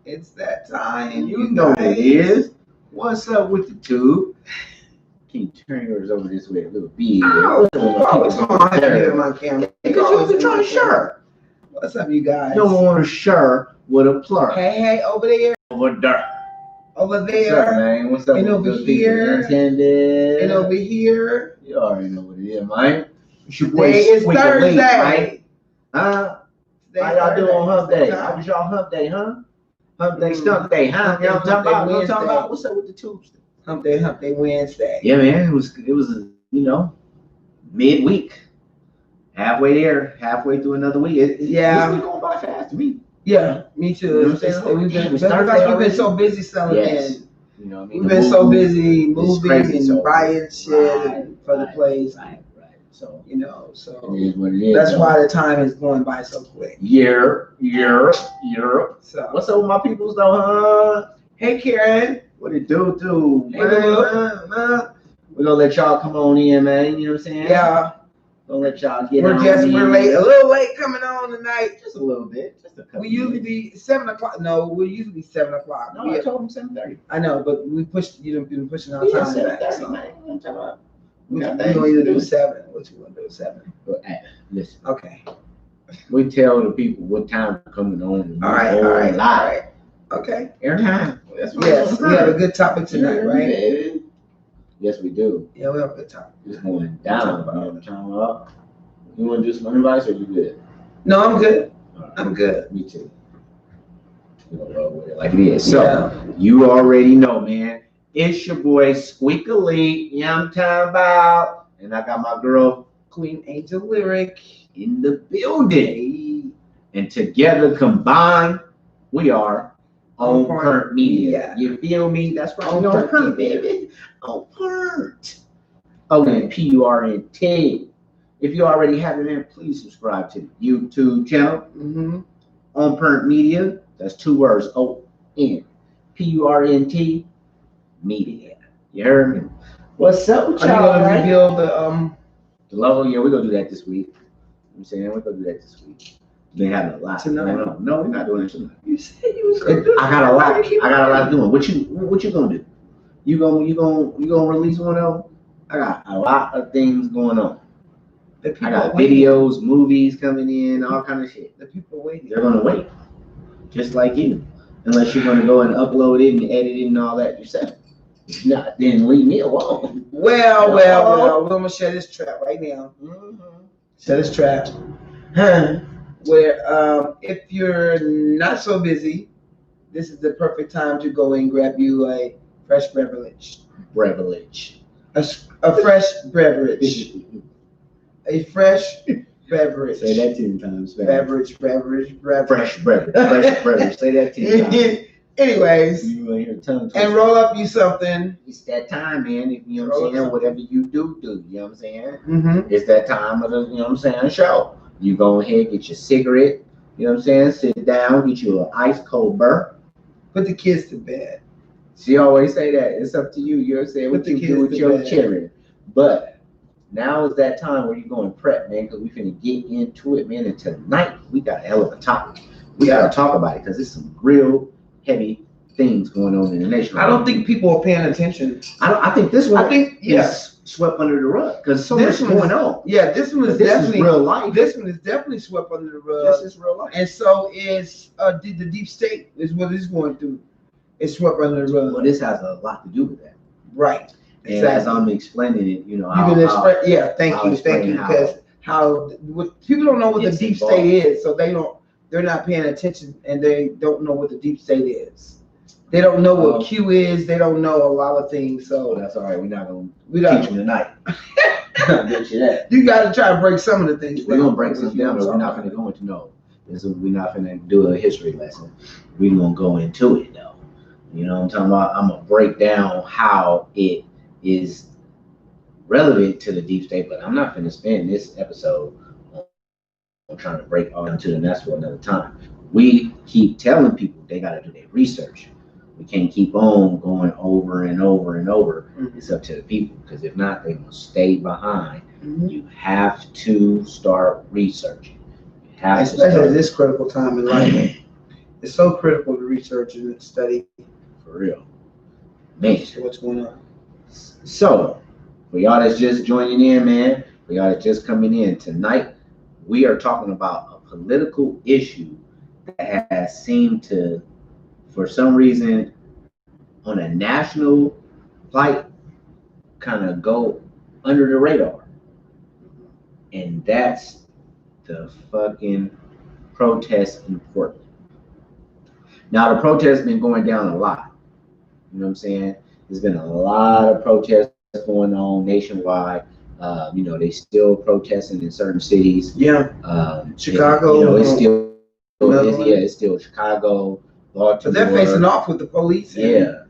It's that time. You know what it is. What's up with the tube? Can you turn yours over this way a little bit? Oh, what's going on here in my camera? Because you wasn't trying to share. What's up, you guys? You don't want to share with a plur. Hey, over there. Over there. Over there. What's up, man? What's up? And over here. And over here. You already know what it is, man. Today is Thursday. Huh? How y'all doing on Hump Day? How was y'all Hump Day, huh? Hump Day, Stump Day, huh? You know what I'm talking about? What's up with the Tuesday? Hump Day Wednesday. Yeah, man. It was midweek. Halfway there, halfway through another week. This week going by fast to me. Yeah, me too. You know what I'm saying? We've been so busy selling. Yes. You know what I mean? We've been so busy moving and buying shit for the place. Right. So it is what it is. That's why the time is going by so quick. Year. So what's up with my peoples though, huh? Hey, Karen. What it do? Hey, man. We're gonna let y'all come on in, man. You know what I'm saying? Yeah. Gonna let y'all get We're late, a little late coming on tonight. Just a little bit. Just a couple. We usually be 7 o'clock. No, we usually be 7 o'clock. No, I told them 7:30. I know, but we pushed. You've been pushing our time back. 7:30, So. man. I'm talking about. We gonna either do 7. What you gonna do 7? But listen. Okay. We tell the people what time we're coming on. All right. Okay. Every time. Yes, we have a good topic tonight, right? Baby. Yes, we do. Yeah, we have a good topic. It's going down. You want to do some advice or you good? No, I'm good. I'm good. Me too. You know, roll with it like it is. So, you already know, man. It's your boy Squeakily. You know what I'm talking about? And I got my girl Queen Angel Lyric in the building. And together combined, we are On Pernt Media. You feel me? That's right. On Pernt, baby. On Pernt. ONPURNT. If you already have it, man, please subscribe to the YouTube channel. On Pernt Media. That's 2 words. ONPURNT. Media. You heard me? What's up with y'all? Are you gonna reveal the logo? Yeah, we're gonna do that this week. I'm saying we're gonna do that this week. Been having a lot tonight. No, we're not doing it tonight. You said you was gonna do it. I got a lot doing. What you gonna do? You gonna release one of them? I got a lot of things going on. I got videos, movies coming in, all kind of shit. The people waiting. They're gonna wait, just like you, unless you're gonna go and upload it and edit it and all that yourself. If not, then leave me alone. Well, we're gonna share this trap right now. Share this trap. Where if you're not so busy, this is the perfect time to go and grab you a fresh beverage. A fresh beverage. A fresh beverage. Say that 10 times. Beverage. Fresh beverage. Say that 10 times. Anyways, and roll up you something. It's that time, man. If you know what I'm saying, whatever you do, you know what I'm saying? It's that time of the, you know what I'm saying, show. You go ahead, get your cigarette, you know what I'm saying? Sit down, get you an ice cold burp. Put the kids to bed. She always say that. It's up to you. You know what I'm saying? What you do with your children. But now is that time where you're going to prep, man, because we finna get into it, man. And tonight, we got a hell of a topic. We got to talk about it because there's some real heavy things going on in the nation. I don't think people are paying attention. I think this one is swept under the rug because so much going on. Yeah, this one is definitely real life. This one is definitely swept under the rug. This is real life. And so is the deep state is what it's going through. It's swept under the rug. Well, this has a lot to do with that. Right. And as I'm explaining it, you know, thank you, because people don't know what the deep state is, so they're not paying attention, and they don't know what the deep state is. They don't know what Q is. They don't know a lot of things. So that's all right. We're not gonna teach them tonight. I'll get you that. You got to try to break some of the things. We're gonna break some down, but we're not gonna go into we're not gonna do a history lesson. We're gonna go into it though. You know what I'm talking about? I'm gonna break down how it is relevant to the deep state, but I'm not gonna spend this episode on trying to break all into the nest for another time. We keep telling people they gotta do their research. We can't keep on going over and over and over. It's up to the people, because if not, they will stay behind. You have to start researching. Especially at this critical time in life. It's so critical to research and study For real. Man. what's going on. So, for y'all that's just joining in, man, for y'all that's just coming in tonight, we are talking about a political issue that has seemed to, for some reason, on a national flight, kind of go under the radar. And that's the fucking protest in Portland. Now, the protest has been going down a lot. You know what I'm saying? There's been a lot of protests going on nationwide. They still protesting in certain cities. Yeah. Chicago. It's still Chicago, Baltimore. But they're facing off with the police. Yeah.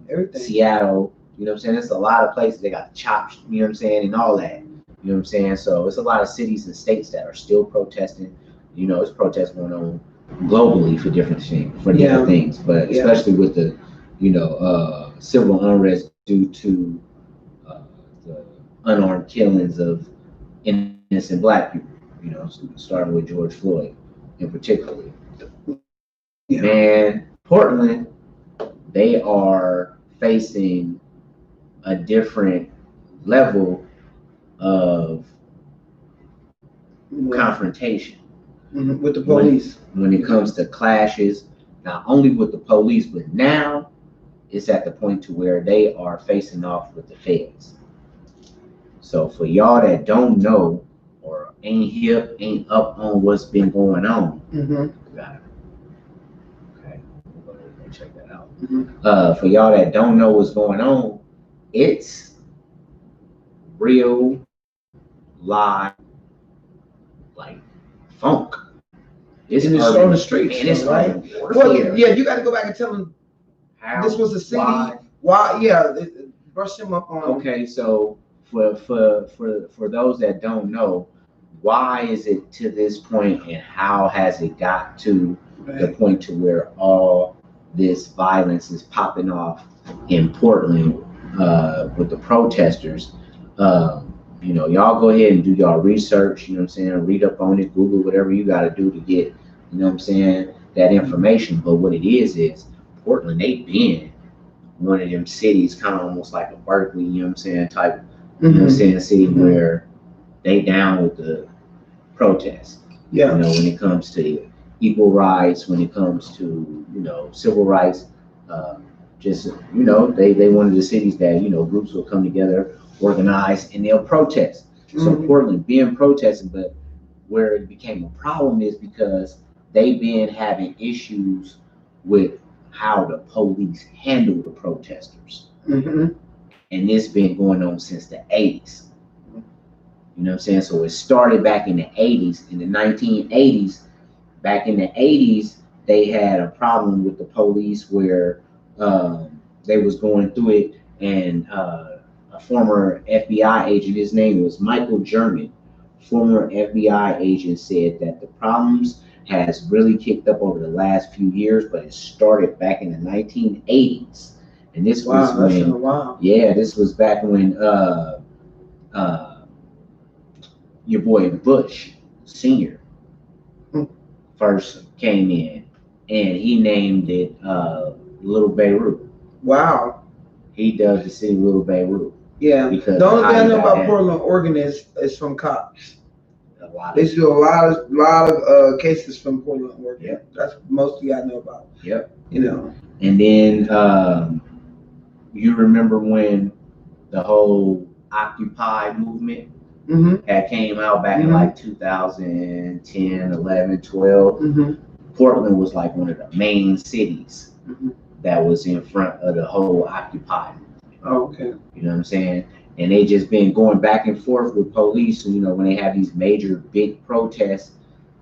Everything. Seattle. You know what I'm saying? There's a lot of places they got chops. You know what I'm saying? And all that. You know what I'm saying? So it's a lot of cities and states that are still protesting. It's protests going on globally for different things, but especially with the civil unrest due to the unarmed killings of innocent black people, starting with George Floyd in particular. Yeah. Man, Portland, they are facing a different level of confrontation with the police when it comes to clashes, not only with the police, but now it's at the point to where they are facing off with the feds. So for y'all that don't know or ain't up on what's been going on, got it. Okay, we're gonna check that out. For y'all that don't know what's going on, it's real live, like funk. It's on the streets, and it's right? Well, yeah, you got to go back and tell them how, this was the city. Why? Yeah, brush them up on. Okay, so for those that don't know, why is it to this point, and how has it got to the point to where all this violence is popping off in Portland with the protesters? Y'all go ahead and do y'all research, read up on it, Google, whatever you got to do to get, that information. But what it is Portland, they been one of them cities, kind of almost like a Berkeley, type, city where they down with the protests. Yeah. When it comes to equal rights, when it comes to, civil rights, they one of the cities that, groups will come together, organize, and they'll protest. So Portland being protesting, but where it became a problem is because they've been having issues with how the police handle the protesters. And this been going on since the 80s. You know what I'm saying? So it started back in the 80s, in the 1980s. Back in the 80s, they had a problem with the police where they was going through it, and a former FBI agent, his name was Michael German, former FBI agent, said that the problems has really kicked up over the last few years, but it started back in the 1980s. And this was this was back when your boy Bush Sr. first came in, and he named it Little Beirut. Wow. He dubbed the city Little Beirut. Yeah. Because the only thing I know about Portland, Oregon is from cops. They do a lot of cases from Portland, Oregon. Yep. That's mostly I know about. Yep. And then you remember when the whole Occupy movement had came out back in like 2010, 11, 12. Portland was like one of the main cities that was in front of the whole Occupy movement. Oh, okay. You know what I'm saying? And they just been going back and forth with police. And, when they have these major big protests,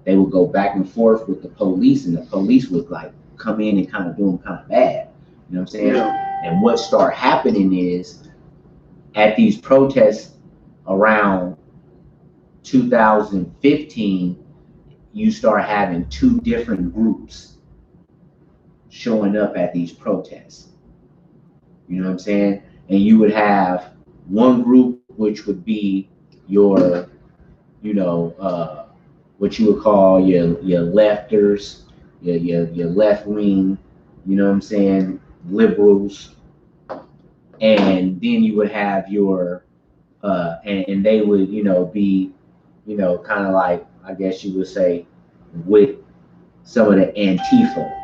they would go back and forth with the police, and the police would like come in and kind of do them kind of bad. You know what I'm saying? Yeah. And what started happening is at these protests around 2015, you start having two different groups showing up at these protests. You know what I'm saying? And you would have one group, which would be your, what you would call your lefters, your left wing, you know what I'm saying, liberals, and then you would have your and they would, be, kind of like, I guess you would say, with some of the Antifa.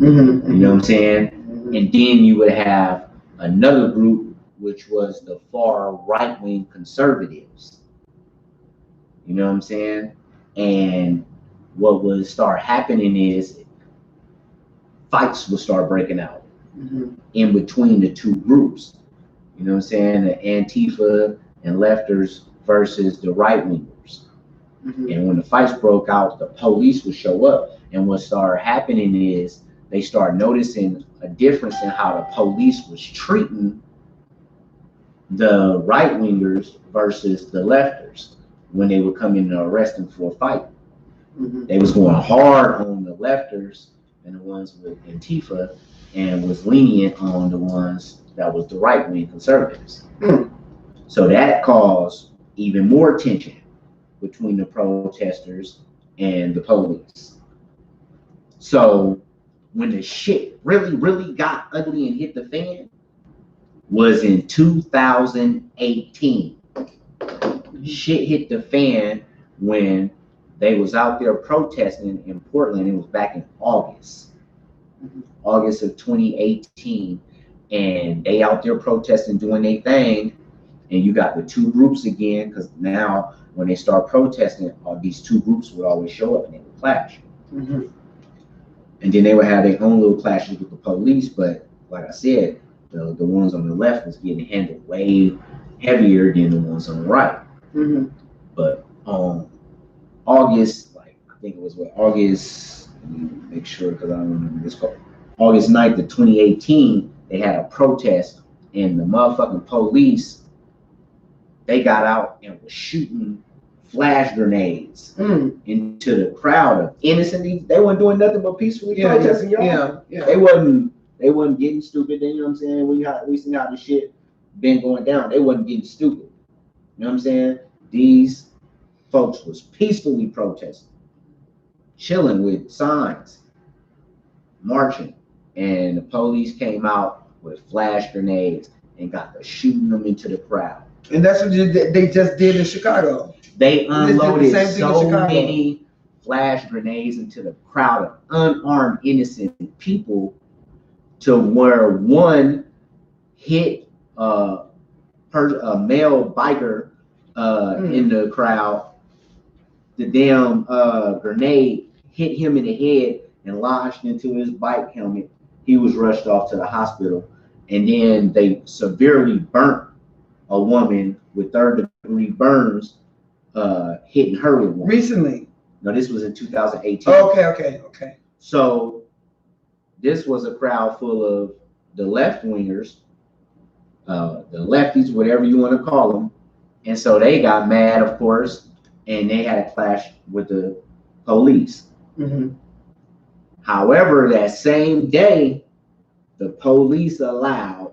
You know what I'm saying? And then you would have another group, which was the far right wing conservatives. You know what I'm saying? And what would start happening is fights would start breaking out in between the two groups. You know what I'm saying? The Antifa and lefters versus the right wingers. And when the fights broke out, the police would show up. And what started happening is they started noticing a difference in how the police was treating the right wingers versus the lefters when they would come in and arrest them for a fight. They was going hard on the lefters and the ones with Antifa, and was lenient on the ones that was the right wing conservatives. So that caused even more tension between the protesters and the police. So when the shit really, really got ugly and hit the fan was in 2018. Shit hit the fan when they was out there protesting in Portland. It was back in August of 2018. And they out there protesting, doing their thing. And you got the two groups again, because now when they start protesting, these two groups would always show up and they would clash. And then they would have their own little clashes with the police. But like I said, the ones on the left was getting handled way heavier than the ones on the right. But August, like I think it was August, let me make sure because I don't remember this call. August 9th of 2018, they had a protest and the motherfucking police, they got out and was shooting flash grenades into the crowd of innocent. They weren't doing nothing but peacefully protesting, y'all. They wasn't getting stupid. You know what I'm saying? We seen how the shit been going down. They wasn't getting stupid. You know what I'm saying? These folks was peacefully protesting, chilling with signs, marching, and the police came out with flash grenades and got to shooting them into the crowd. And that's what they just did in Chicago. They unloaded so many flash grenades into the crowd of unarmed innocent people to where one hit a male biker in the crowd. The damn grenade hit him in the head and lodged into his bike helmet. He was rushed off to the hospital. And then they severely burnt a woman with third-degree burns, hitting her with one. Recently? No, this was in 2018. Oh, okay. So this was a crowd full of the left-wingers, the lefties, whatever you want to call them. And so they got mad, of course, and they had a clash with the police. However, that same day, the police allowed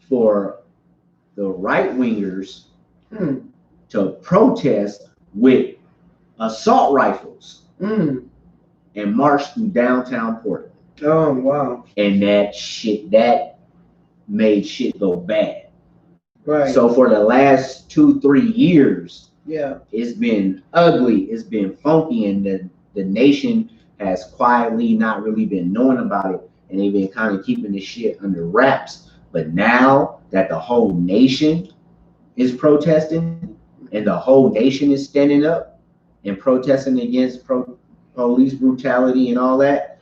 for the right-wingers to protest with assault rifles and march through downtown Portland. Oh, wow. And that made shit go bad. Right. So for the last 2-3 years, it's been ugly, it's been funky, and the nation has quietly not really been knowing about it, and they've been kind of keeping this shit under wraps. But now that the whole nation is protesting and the whole nation is standing up and protesting against police brutality and all that,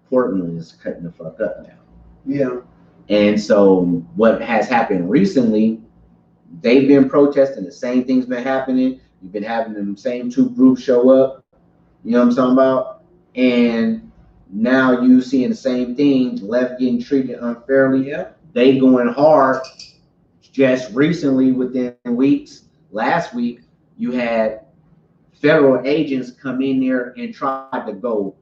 Portland is cutting the fuck up now. And so what has happened recently, they've been protesting, the same thing's been happening. You've been having them same two groups show up, you know what I'm talking about? And now you seeing the same thing, left getting treated unfairly. They going hard. Just recently, within weeks, last week, you had federal agents come in there and try to go.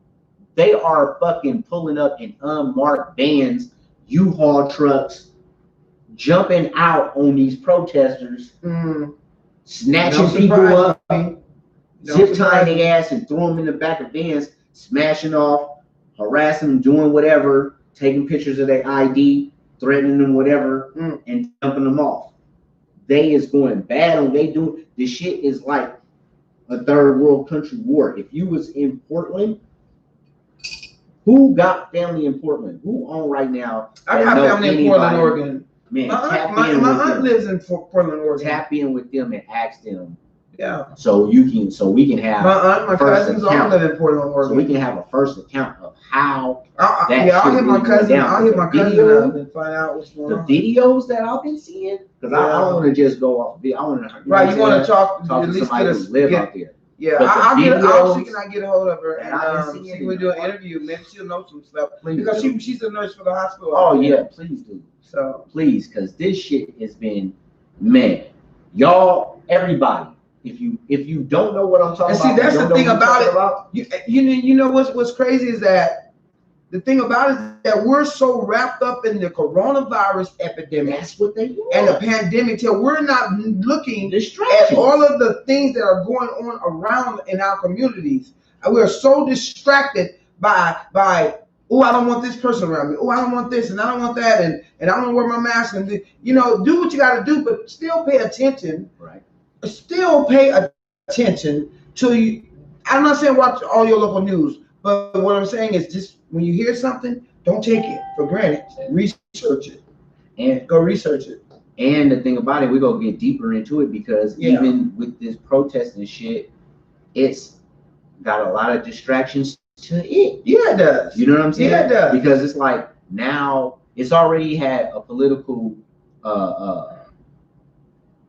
They are fucking pulling up in unmarked vans, U-Haul trucks, jumping out on these protesters, snatching people up, zip tying their ass and throw them in the back of vans, smashing off, harassing them, doing whatever, taking pictures of their ID, threatening them, whatever, and dumping them off. They is going bad on they do. This shit is like a third world country war. If you was in Portland, who got family in Portland? Who on right now? I got family in Portland, Oregon. Man, my aunt lives in Portland, Oregon. Tap in with them and ask them. Yeah. So we can have my aunt, my cousins all live in Portland, Oregon. So we can have a first account of how I'll hit my cousin. I'll hit my cousin up and find out what's going on. The videos that I've been seeing, because I don't want to just go off video. I want to you want to talk to somebody who live out there. Yeah, I'll get a hold of her and she will do an interview. Maybe she'll know some stuff because she's a nurse for the hospital. Oh yeah, please do. So please, because this shit has been, man, y'all, everybody. If you don't know what I'm talking about, see, that's the thing about it. You know what's crazy is that the thing about it is that we're so wrapped up in the coronavirus epidemic. That's what they do. And the pandemic till we're not looking at all of the things that are going on around in our communities. And we're so distracted by oh, I don't want this person around me. Oh, I don't want this and I don't want that and I don't wear my mask and do what you got to do, but still pay attention. Right. Still pay attention to you. I'm not saying watch all your local news, but what I'm saying is just when you hear something, don't take it for granted. Research it and go research it. And the thing about it, we're gonna get deeper into it because even with this protest and shit, it's got a lot of distractions to it. Yeah, it does. You know what I'm saying? Yeah, it does. Because it's like now it's already had a political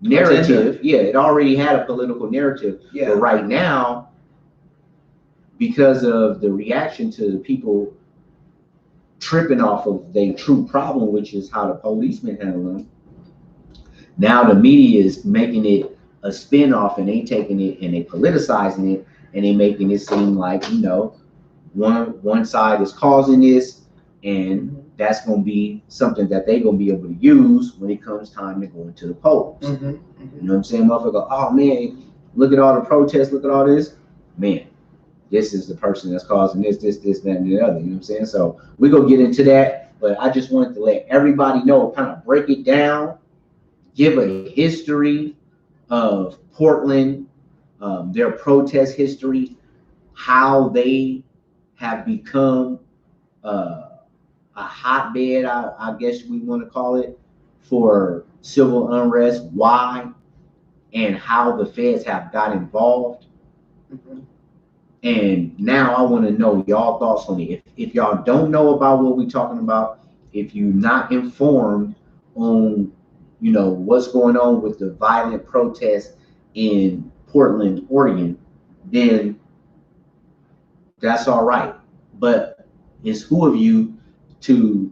narrative. Yeah, it already had a political narrative. Yeah. But right now, because of the reaction to the people tripping off of their true problem, which is how the policemen handle them, now the media is making it a spin-off and they taking it and they politicizing it and they making it seem like, one side is causing this and that's going to be something that they're going to be able to use when it comes time to go into the polls. You know what I'm saying? Motherfucker go, oh man, look at all the protests, look at all this. Man, this is the person that's causing this, that, and the other. You know what I'm saying? So we're going to get into that, but I just wanted to let everybody know, kind of break it down, give a history of Portland, their protest history, how they have become a hotbed, I guess we want to call it, for civil unrest, why, and how the feds have got involved. And now I want to know y'all thoughts on it. If y'all don't know about what we're talking about, if you're not informed on, what's going on with the violent protests in Portland, Oregon, then that's all right. But it's who of you to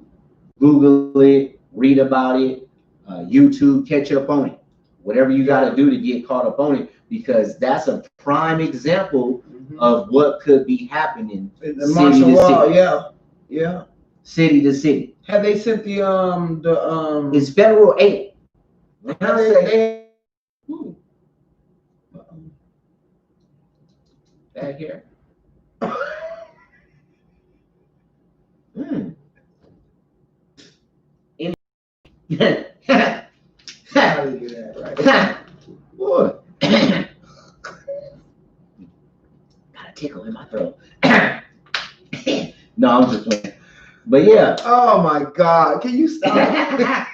Google it, read about it, YouTube, catch up on it. Whatever you got to do to get caught up on it, because that's a prime example of what could be happening in the martial law. Yeah. City to city. Have they sent the It's federal aid. Back here. How do you do that, right? Boy. Got a tickle in my throat. No, I'm just playing. But yeah. Oh my God. Can you stop?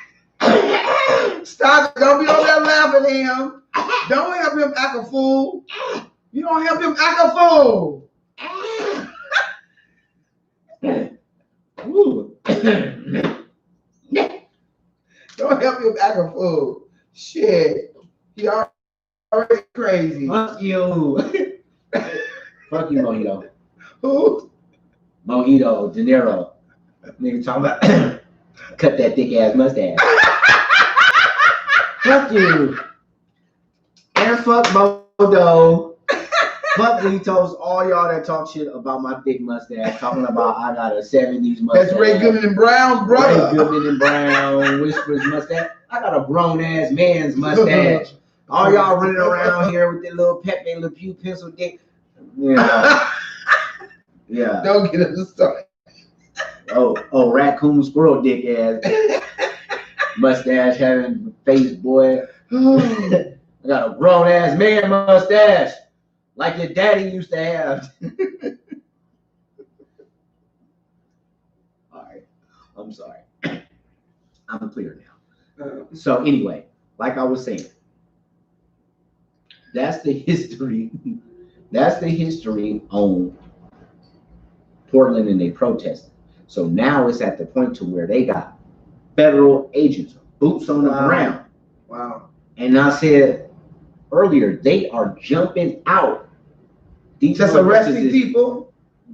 Stop. Don't be over there laughing at him. Don't help him act a fool. You don't help him act a fool. Don't help him act a fool. Shit. He already crazy. Fuck you. Fuck you, Mojito. Who? Mojito, De Niro. Nigga talking about cut that thick ass mustache. Fuck you. And fuck Modo. Fuck Litos, all y'all that talk shit about my thick mustache, talking about I got a 70s mustache. That's Ray Goodman and Brown's brother. Ray Goodman and Brown, Whispers mustache. I got a grown ass man's mustache. All y'all running around here with their little Pepe Le Pew pencil dick. Yeah. Don't get him started. Oh, raccoon squirrel dick ass. Mustache having face, boy. I got a grown ass man mustache. Like your daddy used to have. Alright. I'm sorry. I'm clear now. So anyway, like I was saying, that's the history. That's the history on Portland and they protested. So now it's at the point to where they got federal agents, boots on the ground. Wow. And I said earlier, they are jumping out. These just arresting people,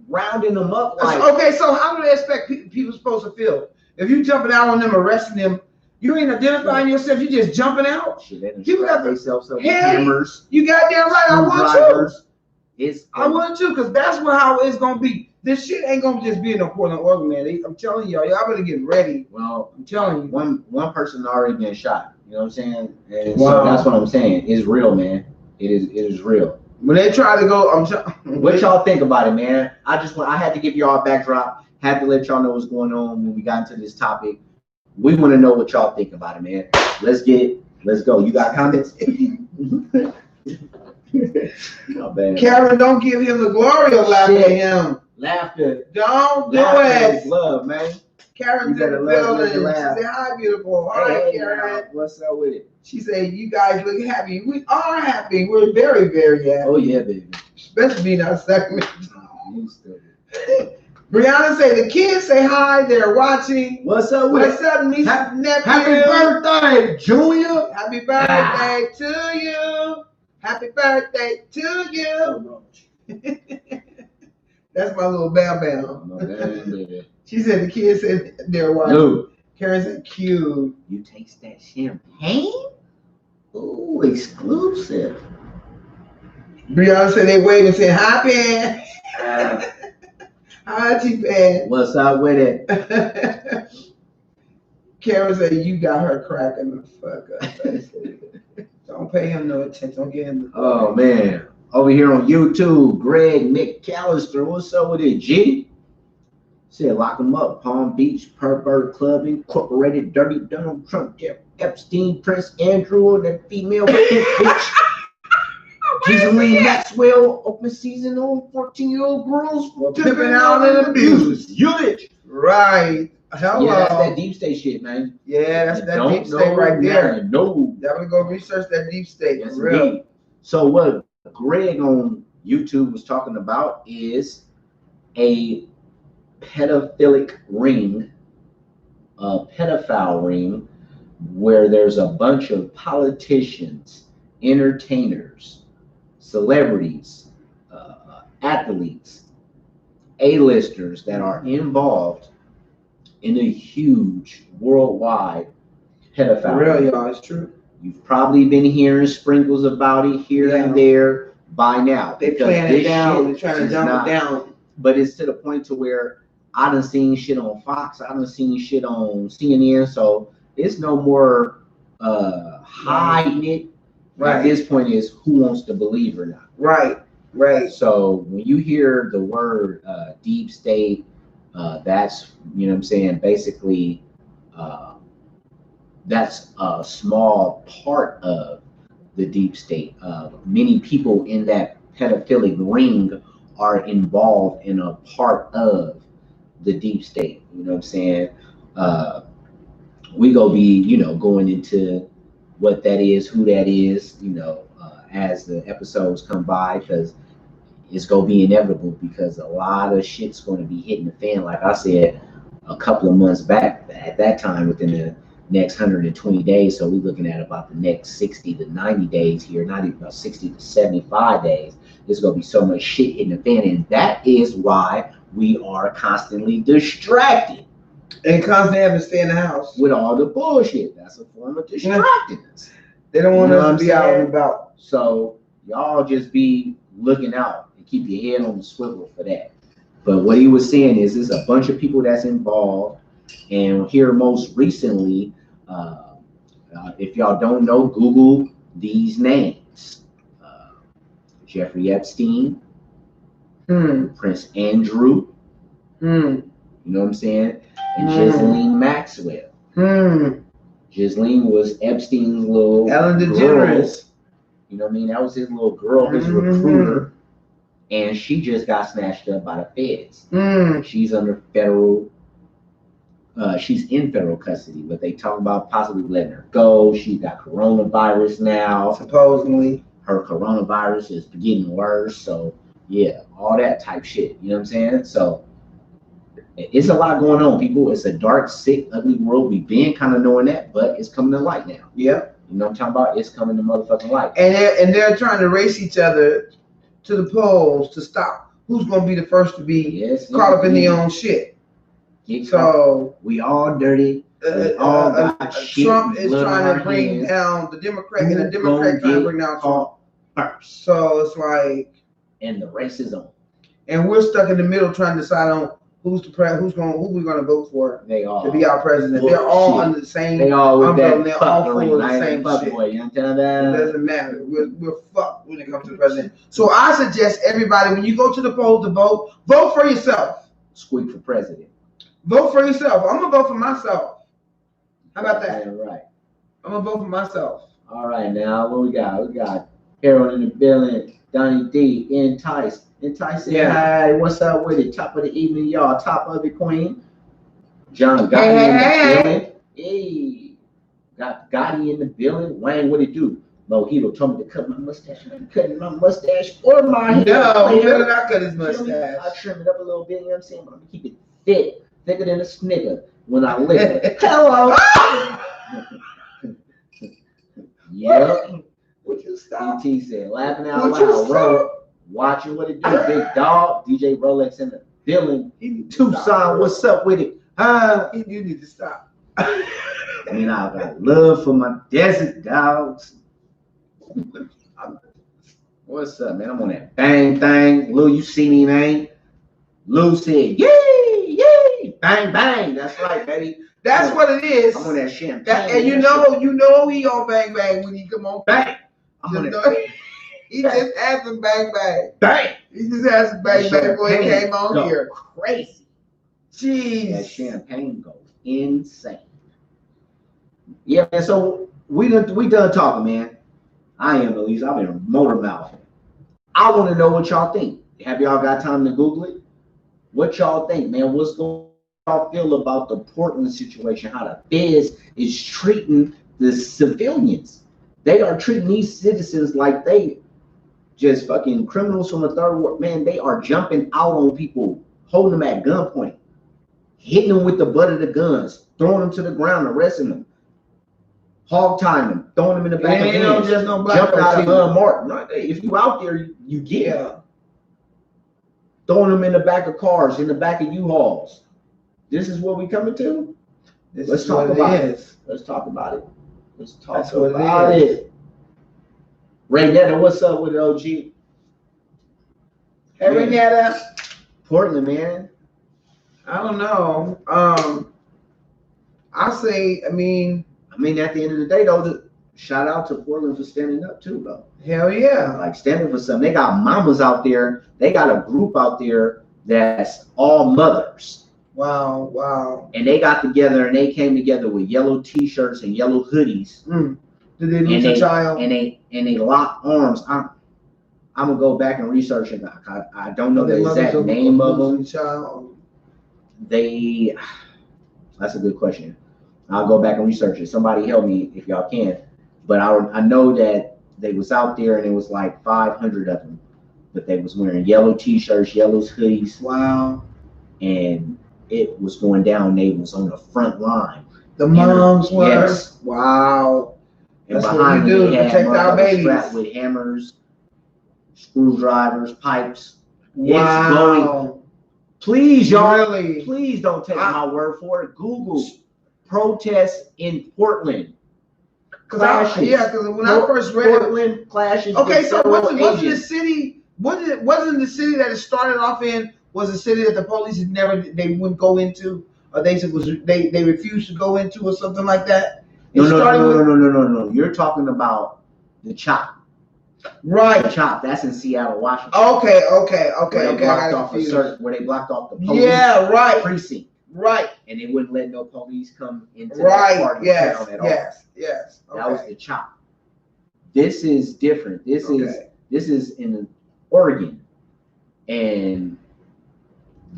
rounding them up. Like, okay, so how do they expect people supposed to feel? If you jumping out on them, arresting them, you ain't identifying yourself. You just jumping out. People got themselves up with hammers. You goddamn right. I want to. I want to, because that's how it's gonna be. This shit ain't gonna just be in a Portland, Oregon, man. I'm telling y'all better get ready. Well, I'm telling you, one person already been shot. You know what I'm saying? And so that's what I'm saying. It's real, man. It is real. When they try to go, what y'all think about it, man? I had to give y'all a backdrop. Had to let y'all know what's going on when we got into this topic. We want to know what y'all think about it, man. Let's go. You got comments? Oh, Karen, don't give him the glory of laughing at him. Laughter. Don't do it. Love, man. Karen's in the building. She said, hi, beautiful. Hi, Karen. What's up with it? She said, you guys look happy. We are happy. We're very, very happy. Oh, yeah, baby. Especially being our segment. Brianna say, the kids say hi. They're watching. What's up with What's up, niece and nephew? Happy birthday, Junior. Happy birthday to you. Happy birthday to you. That's my little Bam Bam. She said the kids said they're watching. No. Karen said cute. You taste that champagne? Ooh, exclusive. Brianna said they wave and say, hi, Pan. Hi, T-Pan. What's up with it? Karen said, you got her cracking the fuck up. Don't pay him no attention. Don't get him. Oh, man. Over here on YouTube, Greg McAllister. What's up with it, G? Said lock him up. Palm Beach, Pervert Club Incorporated, Dirty Donald Trump, Jeff Epstein, Prince Andrew, and that female bitch. Giseline Maxwell, open season on 14-year-old girls for pimping out and abuse. Unit. Right. Hello. Yeah, that's that deep state shit, man. Yeah, that's that deep state right there. No. Definitely go research that deep state. Yes, real. So what Greg on YouTube was talking about is a pedophilic ring, a pedophile ring, where there's a bunch of politicians, entertainers, celebrities, athletes, A-listers that are involved in a huge worldwide pedophile. Real, y'all, it's true. You've probably been hearing sprinkles about it here and there by now. They playing it down. They're trying to dumb it down. But it's to the point to where I done seen shit on Fox. I done seen shit on CNN. So it's no more hiding it. Right. At this point is who wants to believe or not. Right. Right. So when you hear the word deep state, that's, you know what I'm saying, basically that's a small part of the deep state. Many people in that pedophilic ring are involved in a part of the deep state. You know what I'm saying? We gonna be, you know, going into what that is, who that is, you know, as the episodes come by, because it's gonna be inevitable, because a lot of shit's gonna be hitting the fan. Like I said a couple of months back, at that time, within the next 120 days. So we're looking at about the next 60 to 90 days here, not even about 60 to 75 days. There's gonna be so much shit hitting the fan, and that is why we are constantly distracted. And constantly having to stay in the house. With all the bullshit. That's a form of distractedness. They don't want us to be out and about. So y'all just be looking out and keep your head on the swivel for that. But what he was saying is there's a bunch of people that's involved. And here most recently, if y'all don't know, Google these names. Jeffrey Epstein, Prince Andrew. You know what I'm saying? And Ghislaine Maxwell. Ghislaine was Epstein's little Ellen girl. DeGeneres. You know what I mean? That was his little girl, his recruiter. And she just got snatched up by the feds. She's under federal, she's in federal custody, but they talk about possibly letting her go. She got coronavirus now. Supposedly. Her coronavirus is getting worse. So, yeah, all that type shit. You know what I'm saying? So, it's a lot going on, people. It's a dark, sick, ugly world. We've been kind of knowing that, but it's coming to light now. Yeah. You know what I'm talking about? It's coming to motherfucking light. And they're trying to race each other to the polls to stop who's going to be the first to be caught up in their own shit. So we all dirty. We all got shit. Trump is trying to bring down the Democrat, and the Democrat trying to bring down Trump first. So it's like, and the race is on. And we're stuck in the middle trying to decide on who we're gonna vote for to be our president. They're all under the same umbrella. They're all full of the same shit. It doesn't matter. We're fucked when it comes to the president. So I suggest everybody, when you go to the polls to vote for yourself. Squeak for president. Vote for yourself. I'm gonna vote for myself. How about that? Right. I'm gonna vote for myself. All right, now what we got? We got Harold in the building. Donnie D. Entice. Entice said, hi, what's up with it? Top of the evening, y'all. Top of it, Queen. John Gotti in the building. Hey. Got Gotti in the building. Wayne, what it do? Mojito told me to cut my mustache. I'm cutting my mustache or my hair. No, he better not cut his mustache. I trim it up a little bit, you know what I'm saying? But I'm going to keep it thick, thicker than a snigger when I lick it. Hello. Yep. Would you stop? DT said, laughing out loud, bro. Watching what it do, big dog. DJ Rolex in the building. Tucson, what's up with it? You need to stop. I mean, I got love for my desert dogs. What's up, man? I'm on that bang thing. Lou, you see me, man? Lou said, yay, yay, bang, bang. That's right, baby. That's what it is. I'm on that champagne. And you know he on bang bang when he come on. Bang. I'm on that. He just had some bang bang. Bang. He just had some bang bang before he came on here. Crazy. Jeez. That champagne goes insane. Yeah, man. So we done talking, man. I am at least. I've been motor mouthing. I want to know what y'all think. Have y'all got time to Google it? What y'all think, man? What's going y'all feel about the Portland situation? How the FEDS is treating the civilians? They are treating these citizens like they just fucking criminals from the third world. Man, they are jumping out on people, holding them at gunpoint, hitting them with the butt of the guns, throwing them to the ground, arresting them, hog tying them, throwing them in the back of vans, jumping out of Martin. If you out there, you get it. Throwing them in the back of cars, in the back of U-Hauls. This is what we coming to? Let's talk about it. Let's talk about it. Let's talk about it. Raynetta, what's up with it, OG? Hey, Raynetta. Portland, man. I don't know. I say, I mean, at the end of the day, though, shout out to Portland for standing up too, though. Hell yeah. Like standing for something. They got mamas out there. They got a group out there that's all mothers. Wow, wow. And they got together and they came together with yellow t-shirts and yellow hoodies. Did they lose a child? And they locked arms. I'm gonna go back and research it. I don't know the exact name of them. Child. That's a good question. I'll go back and research it. Somebody help me if y'all can. But I know that they was out there and it was like 500 of them. But they was wearing yellow t-shirts, yellow hoodies. Wow. And it was going down. They was on the front line. The moms were? Yes. Wow. And that's behind what we do to protect our babies. Strapped with hammers, screwdrivers, pipes. Wow. It's going. Please, y'all. Really? Please don't take my word for it. Google protests in Portland. Because when I first read Portland clashes. Okay, so wasn't the city? Wasn't the city that it started off in was a city that the police they wouldn't go into, or they refused to go into, or something like that? No. You're talking about the CHOP. Right. CHOP, that's in Seattle, Washington. Okay. Where they blocked off where they blocked off the police precinct. Right. And they wouldn't let no police come into that part of Yes. town at all. Yes. Okay. That was the CHOP. This is different. This is in Oregon, and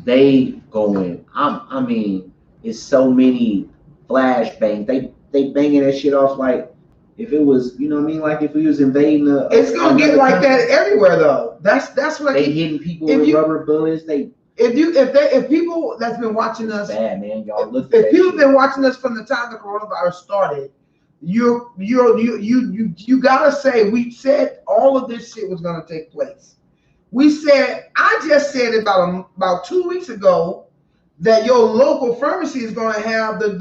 they going. I mean, it's so many flashbangs. They banging that shit off like if it was, you know what I mean, like if we was invading a. It's gonna get like that everywhere though. That's what they hitting people with rubber bullets. If people that's been watching us, bad man, y'all look. If people have been watching us from the time the coronavirus started, you gotta say we said all of this shit was gonna take place. I just said about 2 weeks ago that your local pharmacy is gonna have the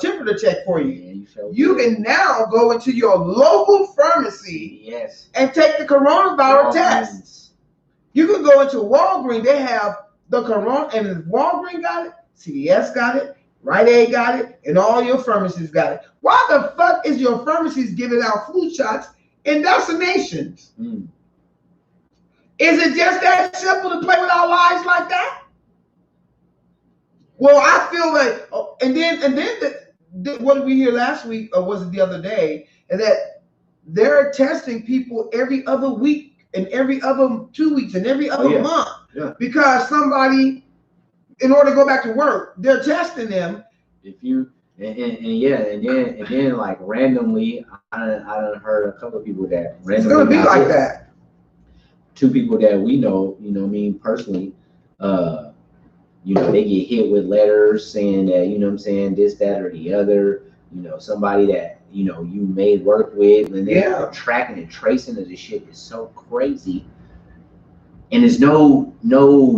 temperature check for you. Yeah, you can now go into your local pharmacy and take the coronavirus test. You can go into Walgreens. They have the corona, and if Walgreens got it, CVS got it, Rite Aid got it, and all your pharmacies got it. Why the fuck is your pharmacies giving out flu shots and vaccinations? Is it just that simple to play with our lives like that? Well, I feel like, and then what did we hear last week, or was it the other day, and that they're testing people every other week and every other 2 weeks and every other month because somebody, in order to go back to work, they're testing them. If you and then like randomly, I done heard a couple of people that randomly. It's gonna be like that. 2 people that we know, you know what I mean, personally, you know, they get hit with letters saying that, you know what I'm saying, this, that, or the other, you know, somebody that, you know, you made work with, and they're tracking and tracing of this shit is so crazy. And there's no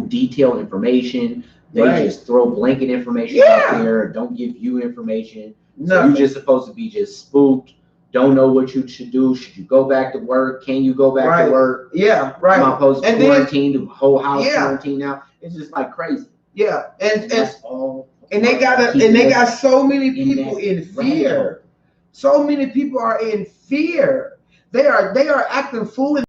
detailed information. They just throw blanket information out there, don't give you information. So you're just supposed to be just spooked, don't know what you should do. Should you go back to work? Can you go back to work? Yeah, right. Am I supposed to quarantine the whole house quarantine now? It's just like crazy. Yeah, and that's all. And they got so many people in fear. So many people are in fear. They are acting fool in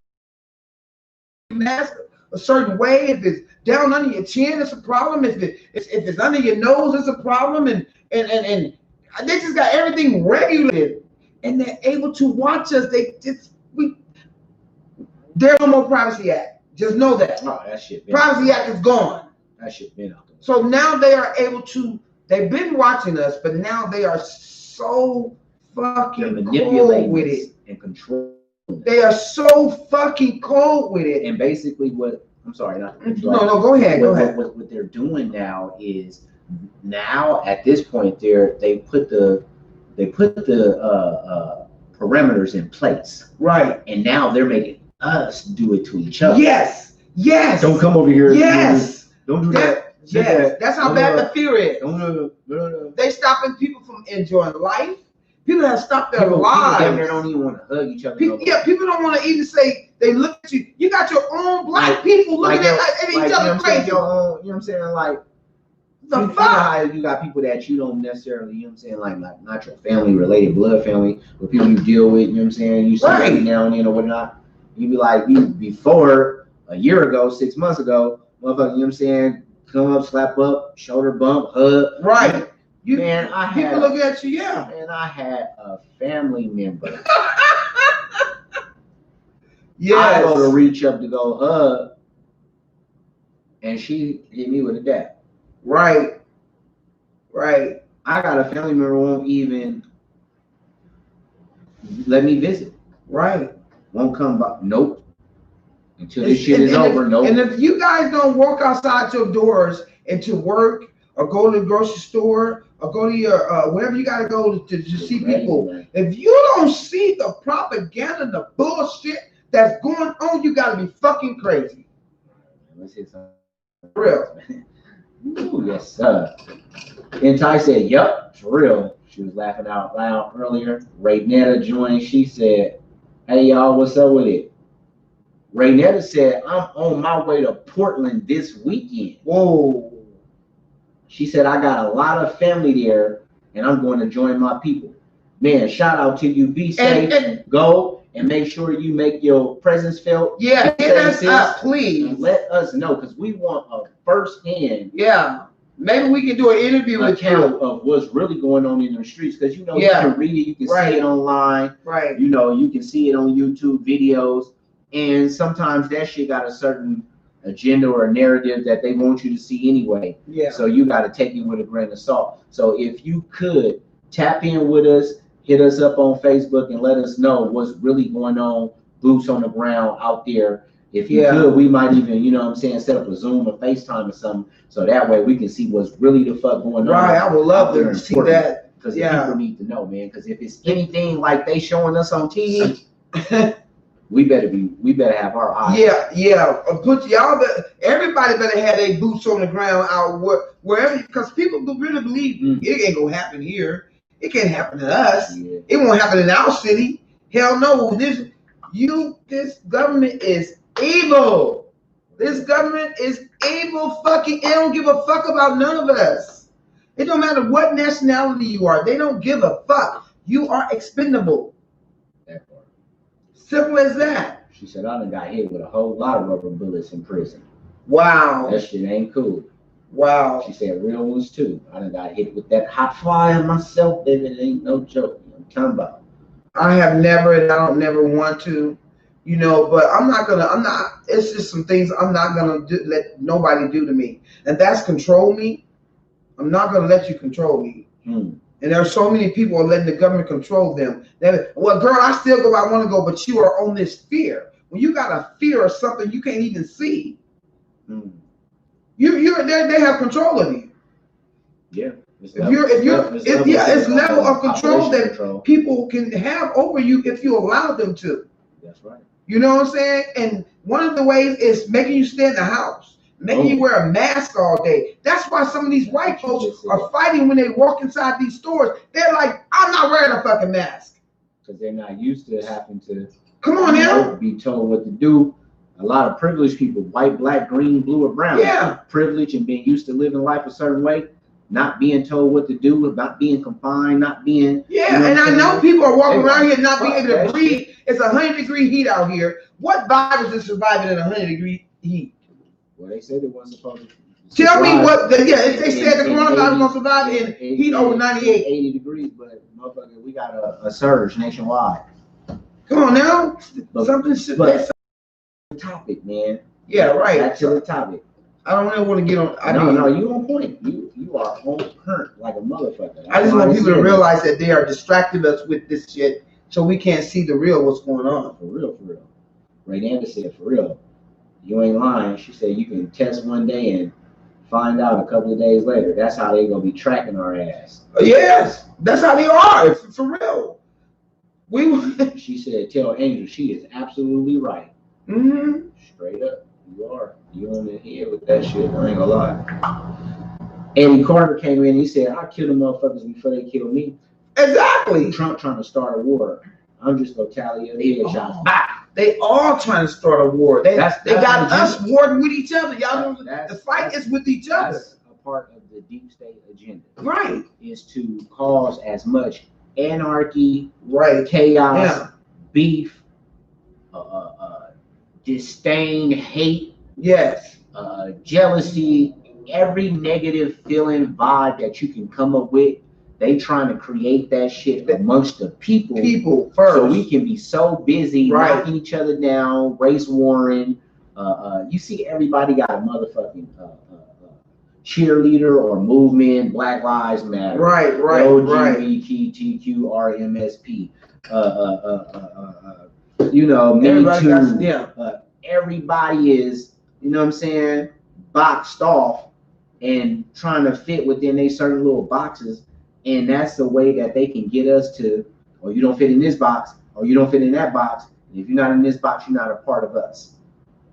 mask a certain way. If it's down under your chin, it's a problem. If it's under your nose, it's a problem. And they just got everything regulated, and they're able to watch us. There's no more Privacy Act. Just know that. Oh, that shit. Privacy Act is gone. That shit been out there. So now they are able to. They've been watching us, but now they are so fucking cold with it and control. They are so fucking cold with it. And basically, what I'm sorry, not no, go ahead. What they're doing now is at this point they put the parameters in place, right? And now they're making us do it to each other. Yes. Don't come over here. Yes. Don't do that. Yes. That's how bad the fear is. They stopping people from enjoying life. People have stopped their lives. People there don't even want to hug each other. People don't want to even say they look at you. You got your own black people looking at each other crazy. You know what I'm saying? Like, the fuck? You got people that you don't necessarily, you know what I'm saying, like not your family related, blood family, but people you deal with, you know what I'm saying? You see every now and then or whatnot. You be like, before a year ago, 6 months ago, motherfucker, you know what I'm saying? Come up, slap up, shoulder bump, hug. Right. People look at you, And I had a family member. Yes. I go to reach up to go hug, and she hit me with a dab. Right. I got a family member who won't even let me visit. Right. Won't come by. Nope. Until this shit is over. Nope. And if you guys don't walk outside your doors and to work or go to the grocery store or go to your wherever you gotta go to see people, if you don't see the propaganda, the bullshit that's going on, you gotta be fucking crazy. Let's hit some for real. Ooh, yes, sir. And Ty said, "Yup, it's real." She was laughing out loud earlier. Raynetta joined. She said, "Hey y'all, what's up with it?" Raynetta said, "I'm on my way to Portland this weekend." Whoa. She said, "I got a lot of family there, and I'm going to join my people." man, shout out to you. Be safe. And go and make sure you make your presence felt. Yeah, hit us up, please. And let us know, because we want a first-hand. Yeah. Maybe we can do an interview with you of what's really going on in the streets, because you can read it, you can see it online, right? You can see it on YouTube videos, and sometimes that shit got a certain agenda or a narrative that they want you to see anyway. Yeah. So you got to take it with a grain of salt. So if you could tap in with us, hit us up on Facebook, and let us know what's really going on, boots on the ground out there. If you could, we might even, set up a Zoom or FaceTime or something, so that way we can see what's really the fuck going on. Right, I would love to see that. Because people need to know, man. Because if it's anything like they showing us on TV, we better have our eyes. Yeah. Everybody better have their boots on the ground out wherever, because people really believe it ain't gonna happen here. It can't happen to us. Yeah. It won't happen in our city. Hell no. This government is evil. This government is evil. Fucking, they don't give a fuck about none of us. It don't matter what nationality you are. They don't give a fuck. You are expendable. That part. Simple as that. She said, I done got hit with a whole lot of rubber bullets in prison. Wow. That shit ain't cool. Wow. She said, real ones too. I done got hit with that hot fire myself, baby. It ain't no joke. I'm talking about. I have never, and I don't never want to, but it's just some things I'm not going to let nobody do to me. And that's control me. I'm not going to let you control me. And there are so many people are letting the government control them. Well, girl, I still go, I want to go, but you are on this fear. When you got a fear of something you can't even see, they have control of you. Yeah. It's level of control that people can have over you if you allow them to. That's right. You know what I'm saying? And one of the ways is making you stay in the house, making you wear a mask all day. That's why some of these white folks are fighting when they walk inside these stores. They're like, I'm not wearing a fucking mask. Because they're not used to having to be told what to do. A lot of privileged people, white, black, green, blue, or brown, privileged and being used to living life a certain way, not being told what to do, not being confined, not being... and I know people are walking around here not being able to breathe. It's 100-degree heat out here. What virus is surviving in 100-degree heat? Well, they said it wasn't supposed to. Tell me what... they said the coronavirus going to survive in heat over 98. 80 degrees, but motherfucker, we got a surge nationwide. Come on now. Topic, man. Yeah, right. Back to the topic. I don't really want to get on. No, you on point. You are on current like a motherfucker. I just want people to realize that they are distracting us with this shit, so we can't see the real what's going on. For real. Ray Anders said, for real. You ain't lying. She said you can test one day and find out a couple of days later. That's how they gonna be tracking our ass. Yes, that's how they are. For real. She said, tell Angel she is absolutely right. Straight up, you on the head with that shit. I ain't gonna lie. Eddie Carter came in. He said, "I kill the motherfuckers before they kill me." Exactly. Trump trying to start a war. I'm just gonna tally your headshots. They all trying to start a war. They got us warring with each other. Y'all know the fight is with each other. That's a part of the deep state agenda. Right. Is to cause as much anarchy, chaos, beef, disdain, hate, jealousy, every negative feeling, vibe that you can come up with. They trying to create that shit amongst the people first, so we can be so busy knocking each other down, race warring. You see, everybody got a motherfucking cheerleader or movement. Black Lives Matter. Right. LGBTQ RMSP. Me too. Everybody is, what I'm saying, boxed off and trying to fit within a certain little boxes. And that's the way that they can get us to, you don't fit in this box, or you don't fit in that box. And if you're not in this box, you're not a part of us.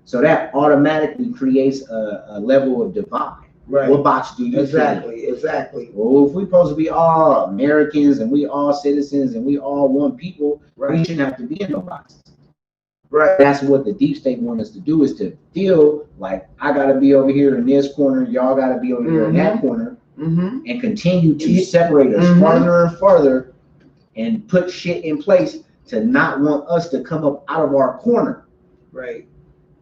So that automatically creates a level of divide. Right. What box do you fit in? Exactly. Well, if we're supposed to be all Americans and we all citizens and we all one people, we shouldn't have to be in no boxes. Right. That's what the deep state wants us to do, is to feel like I got to be over here in this corner, y'all got to be over here in that corner, and continue to separate us farther and farther and put shit in place to not want us to come up out of our corner. Right.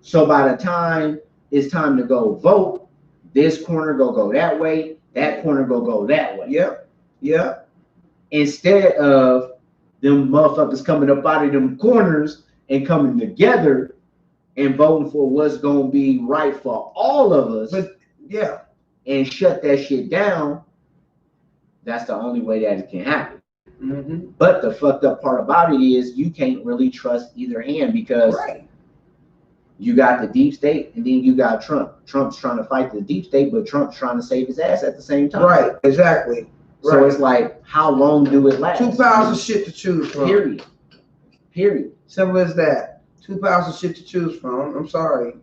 So by the time it's time to go vote, this corner go that way, that corner go that way. Yep. Yep. Instead of them motherfuckers coming up out of them corners and coming together and voting for what's gonna be right for all of us. But yeah. And shut that shit down. That's the only way that it can happen. Mm-hmm. But the fucked up part about it is you can't really trust either hand because you got the deep state and then you got Trump. Trump's trying to fight the deep state, but Trump's trying to save his ass at the same time. Right, exactly. So it's like, how long do it last? 2 piles of shit to choose from. Period. Simple as that. 2 piles of shit to choose from. I'm sorry.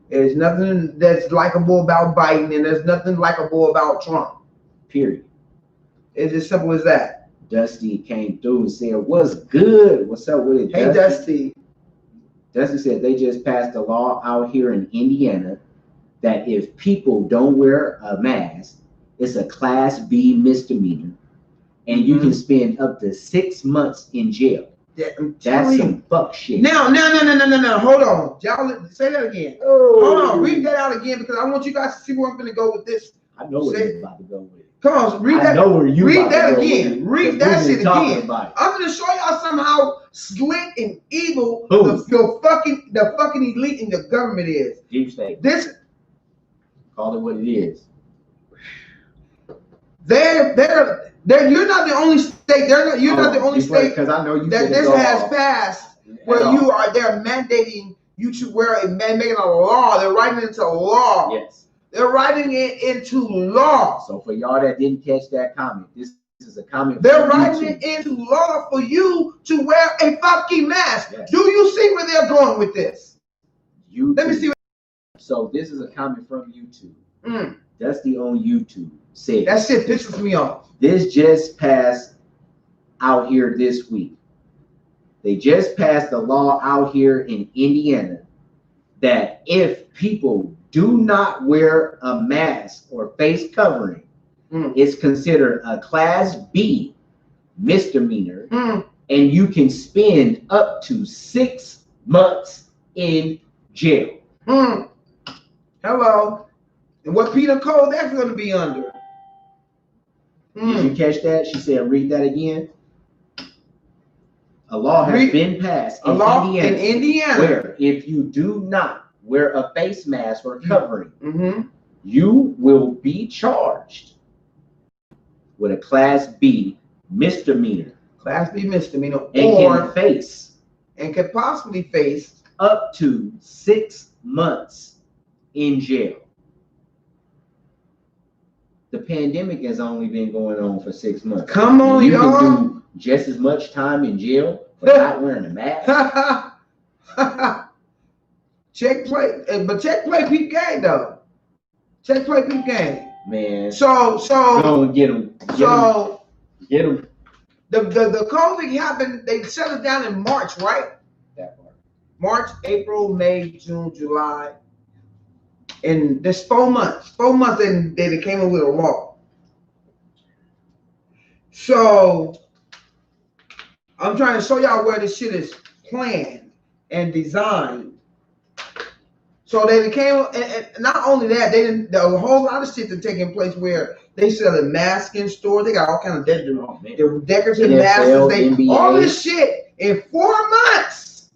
There's nothing that's likable about Biden, and there's nothing likable about Trump. Period. It's as simple as that. Dusty came through and said, "What's good? What's up with it?" Hey, Dusty. Dusty said they just passed a law out here in Indiana that if people don't wear a mask, it's a Class B misdemeanor, and you can spend up to 6 months in jail. That's some fuck shit. No. Hold on. Y'all say that again. Hold on. Read that out again because I want you guys to see where I'm going to go with this. I know where you're about to go with it. Come on, read that. I know where you read that again. Read that shit again. I'm going to show y'all somehow slick and evil the fucking elite in the government is. Deep state. This. Call it what it is. You're not the only state. You're not the only state because I know you that this has passed where they're mandating you to wear making a law. They're writing it into law. Yes. They're writing it into law. So for y'all that didn't catch that comment, this is a comment. They're writing it into law for you to wear a fucking mask. Yes. Do you see where they're going with this? Let me see. So this is a comment from YouTube. Dusty on YouTube said that shit pisses me off. This just passed out here this week. They just passed a law out here in Indiana that if people do not wear a mask or face covering, it's considered a Class B misdemeanor, and you can spend up to 6 months in jail. Hello. And what penal code that's going to be under? Did you catch that? She said, read that again. A law has been passed in Indiana where if you do not wear a face mask or covering, you will be charged with a Class B misdemeanor. Class B misdemeanor. And can possibly face up to 6 months in jail. The pandemic has only been going on for 6 months. Come on, y'all. You can do just as much time in jail for not wearing a mask. Check play peep game though. Check play peep game. Man. So go and get him. Get him. The COVID happened. They shut it down in March, right? That part. March, April, May, June, July. And there's 4 months. 4 months, and they came up with a law. So I'm trying to show y'all where this shit is planned and designed. So they came, and not only that, there was a whole lot of shit that taking place where they selling masks in stores. They got all kind of decorative masks. All this shit in 4 months.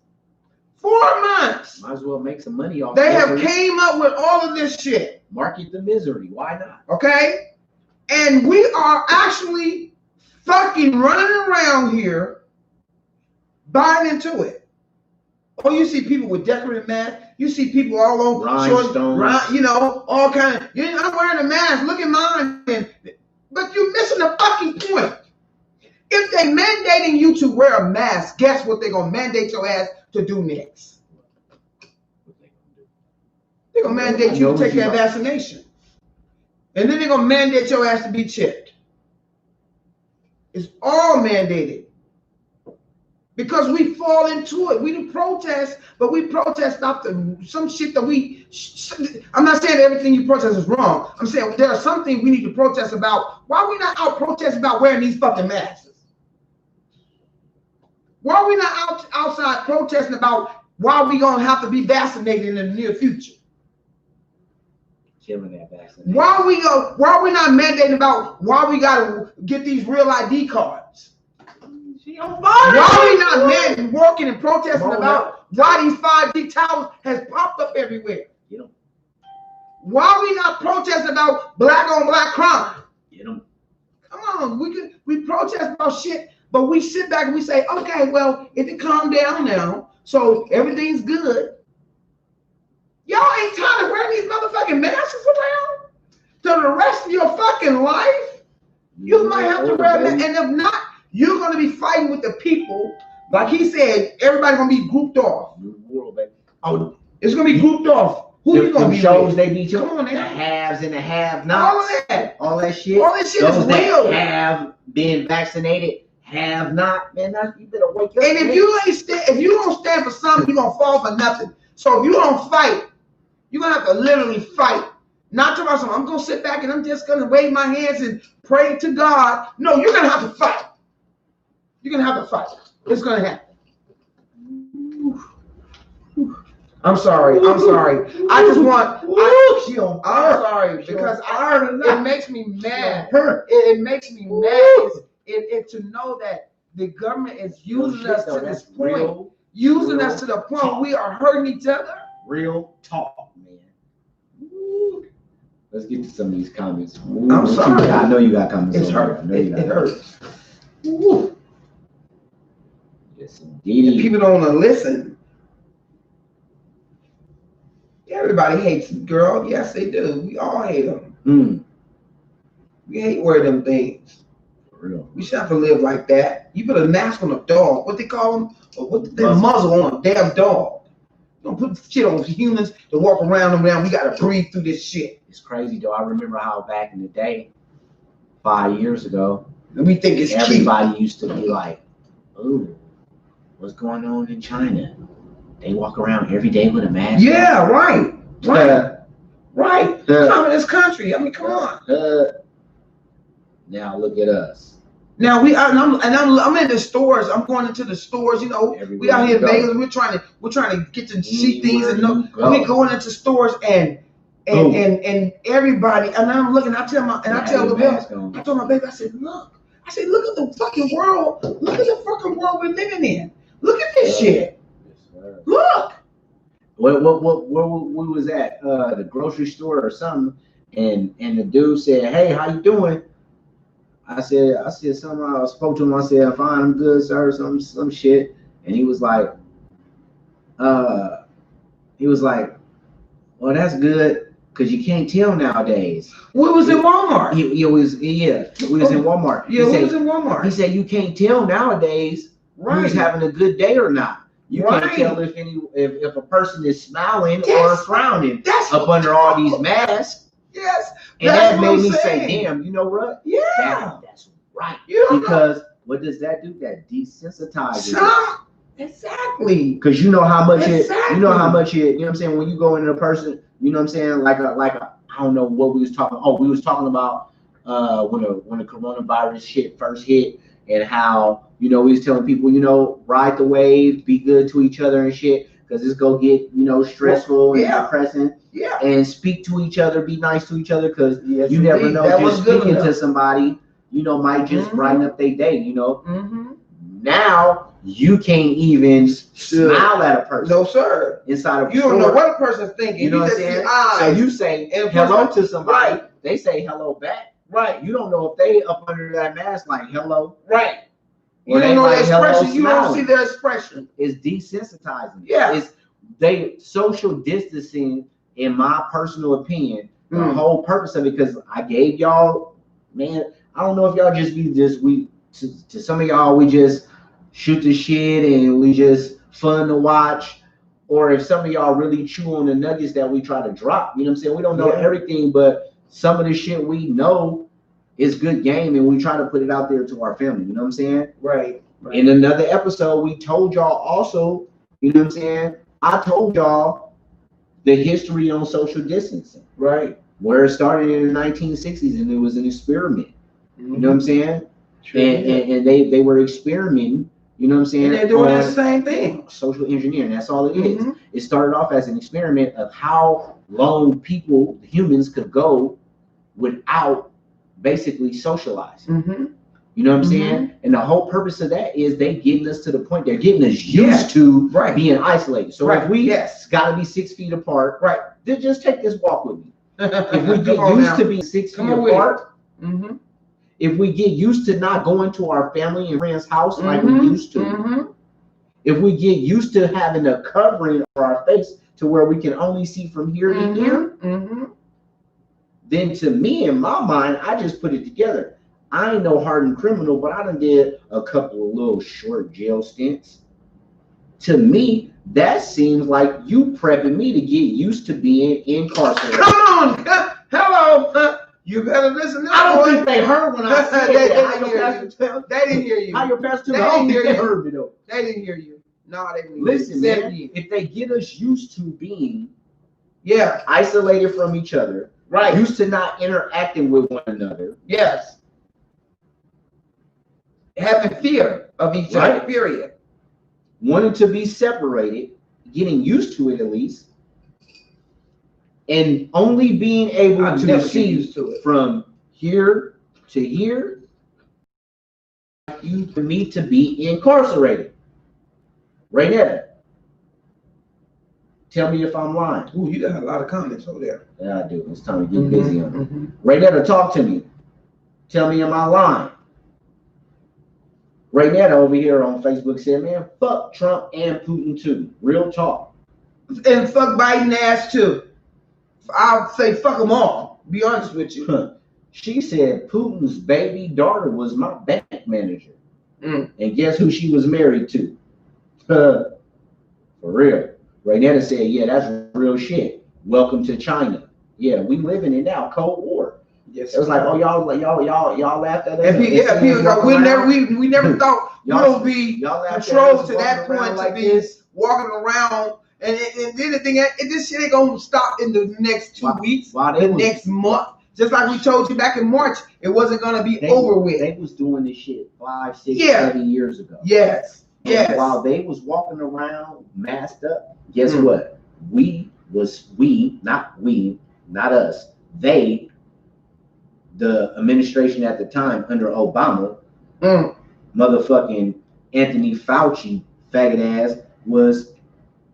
4 months. Might as well make some money off. They have came up with all of this shit. Market the misery. Why not? Okay, and we are actually fucking running around here buying into it. Oh, you see people with decorative masks. You see people all over rhinestones. You know, all kind of. You're not wearing a mask. Look at mine. But you're missing the fucking point. If they mandating you to wear a mask, guess what they're gonna mandate your ass to do next? They're gonna mandate you to take that vaccination, and then they're gonna mandate your ass to be checked. It's all mandated. Because we fall into it. We do protest, but we protest after some shit that I'm not saying everything you protest is wrong. I'm saying there are some things we need to protest about. Why are we not out protesting about wearing these fucking masks? Why are we not outside protesting about why we gonna have to be vaccinated in the near future? Killing that vaccination. Why are we not mandating about why we gotta get these real ID cards? She on fire. Why are we not working and protesting about why these 5G towers has popped up everywhere? Get them. Why are we not protesting about black on black crime? Get them. Come on, we protest about shit, but we sit back and we say, okay, well, if it calm down now, so everything's good. Y'all ain't tired of wearing these motherfucking masks for now? To the rest of your fucking life? You might have to wear them, and if not, you're gonna be fighting with the people. Like he said, everybody's gonna be grouped off. Oh, it's gonna be grouped off. Who you gonna be shows with? they be Come on, the man. haves and the have-nots. All of that. All that shit. All that shit Those is that real. have been vaccinated, have not. Man, you better wake up. And if you don't stand for something, you're gonna fall for nothing. So if you don't fight, you're gonna have to literally fight. Not to myself, I'm gonna sit back and I'm just gonna wave my hands and pray to God. No, you're gonna have to fight. You're gonna have to fight. It's gonna happen. I'm sorry. I just want. I'm sorry because it makes me mad. It makes me mad. It to know that the government is using us to this point, using us to the point we are hurting each other. Real talk, man. Let's get to some of these comments. I'm sorry. I know you got comments. It's hurt. It hurts. Yes, indeed. People don't want to listen. Everybody hates them, girl. Yes, they do. We all hate them. We hate wearing them things. For real. We should have to live like that. You put a mask on a dog. What they call them? Or what the muzzle on a damn dog. Don't put shit on humans to walk around and around. We gotta breathe through this shit. It's crazy though. I remember how back in the day, 5 years ago, and we think it's everybody used to be like, "Oh, what's going on in China? They walk around every day with a mask." Yeah, right. Communist country. I mean, come on. Now look at us. Now I'm in the stores. I'm going into the stores. You know, we out here in Vegas. We're trying to get to see things and know. We're going into stores and everybody. And I'm looking. I tell my baby. I said, look at the fucking world. Look at the fucking world we're living in. Look at this shit. Look. Where we was at the grocery store or something, and the dude said, "Hey, how you doing?" I said something. I spoke to him. I said, "Fine, I'm good, sir." Some shit, and he was like, "Well, that's good, cause you can't tell nowadays." We was in Walmart. We was in Walmart. Yeah, we was in Walmart. He said, "You can't tell nowadays who's having a good day or not. You can't tell if a person is smiling or frowning up under all these masks." Yes. And that made me say, damn, you know what? Yeah. That's right. Because what does that do? That desensitizes it. Exactly. Because you know how much it, you know what I'm saying? When you go into a person, you know what I'm saying? Like I don't know what we was talking. Oh, we was talking about when the coronavirus shit first hit, and how, you know, we was telling people, you know, ride the wave, be good to each other and shit, because it's gonna get, you know, stressful and depressing. Yeah. And speak to each other, be nice to each other, because you never know, just speaking to somebody, you know, might just brighten up their day, you know. Now you can't even smile at a person. No, sir. Inside of you don't know what a person's thinking. You know what I'm saying? So you say hello to somebody, they say hello back. Right. You don't know if they up under that mask like hello. Right. You don't know their expression. You don't see their expression. It's desensitizing. Yeah. It's social distancing, in my personal opinion, the whole purpose of it, because I gave y'all, man, I don't know if y'all to some of y'all, we just shoot the shit and we just fun to watch, or if some of y'all really chew on the nuggets that we try to drop. You know what I'm saying? We don't know everything, but some of the shit we know is good game, and we try to put it out there to our family. You know what I'm saying? Right. In another episode, we told y'all also, you know what I'm saying? I told y'all the history on social distancing, right? Where it started in the 1960s, and it was an experiment. You know what I'm saying? And they were experimenting You know what I'm saying? And they're doing the same thing. Social engineering. That's all it is. It started off as an experiment of how long humans could go without basically socializing. You know what I'm saying? And the whole purpose of that is they getting us to the point, they're getting us used to being isolated. So if we got to be 6 feet apart, then just take this walk with me. If we get used to being 6 feet apart, if we get used to not going to our family and friends' house like we used to, if we get used to having a covering for our face to where we can only see from here to here, then to me, in my mind, I just put it together. I ain't no hardened criminal, but I done did a couple of little short jail stints. To me, that seems like you prepping me to get used to being incarcerated. Come on, hello. You better listen. I don't think they heard when I said that. They didn't hear you. How your pastor? I don't think they heard me though. They didn't hear you. No, they didn't. Listen, man. If they get us used to being isolated from each other, used to not interacting with one another, having fear of each other, period. Wanting to be separated, getting used to it at least, and only being able to see from here to here, for me to be incarcerated. Raynetta, tell me if I'm lying. Ooh, you got a lot of comments over there. Yeah, I do. It's time to get busy on it. Raynetta, talk to me. Tell me, am I lying? Raynetta over here on Facebook said, man, fuck Trump and Putin too. Real talk. And fuck Biden ass too. I'll say fuck them all. Be honest with you. She said Putin's baby daughter was my bank manager. And guess who she was married to? For real. Raynetta said, yeah, that's real shit. Welcome to China. Yeah, we living it now. Cold War. Yes, it was like, oh, y'all laughed at us. And people like, we never thought we'll be controlled to that point like to be this, walking around. And then the thing, this shit ain't gonna stop in the next 2 weeks, the next month. Just like we told you back in March, it wasn't gonna be over with. They was doing this shit 5, 6, 7 years ago. Yes. While they was walking around masked up, guess what? Not us. They, the administration at the time under Obama, motherfucking Anthony Fauci, faggot ass, was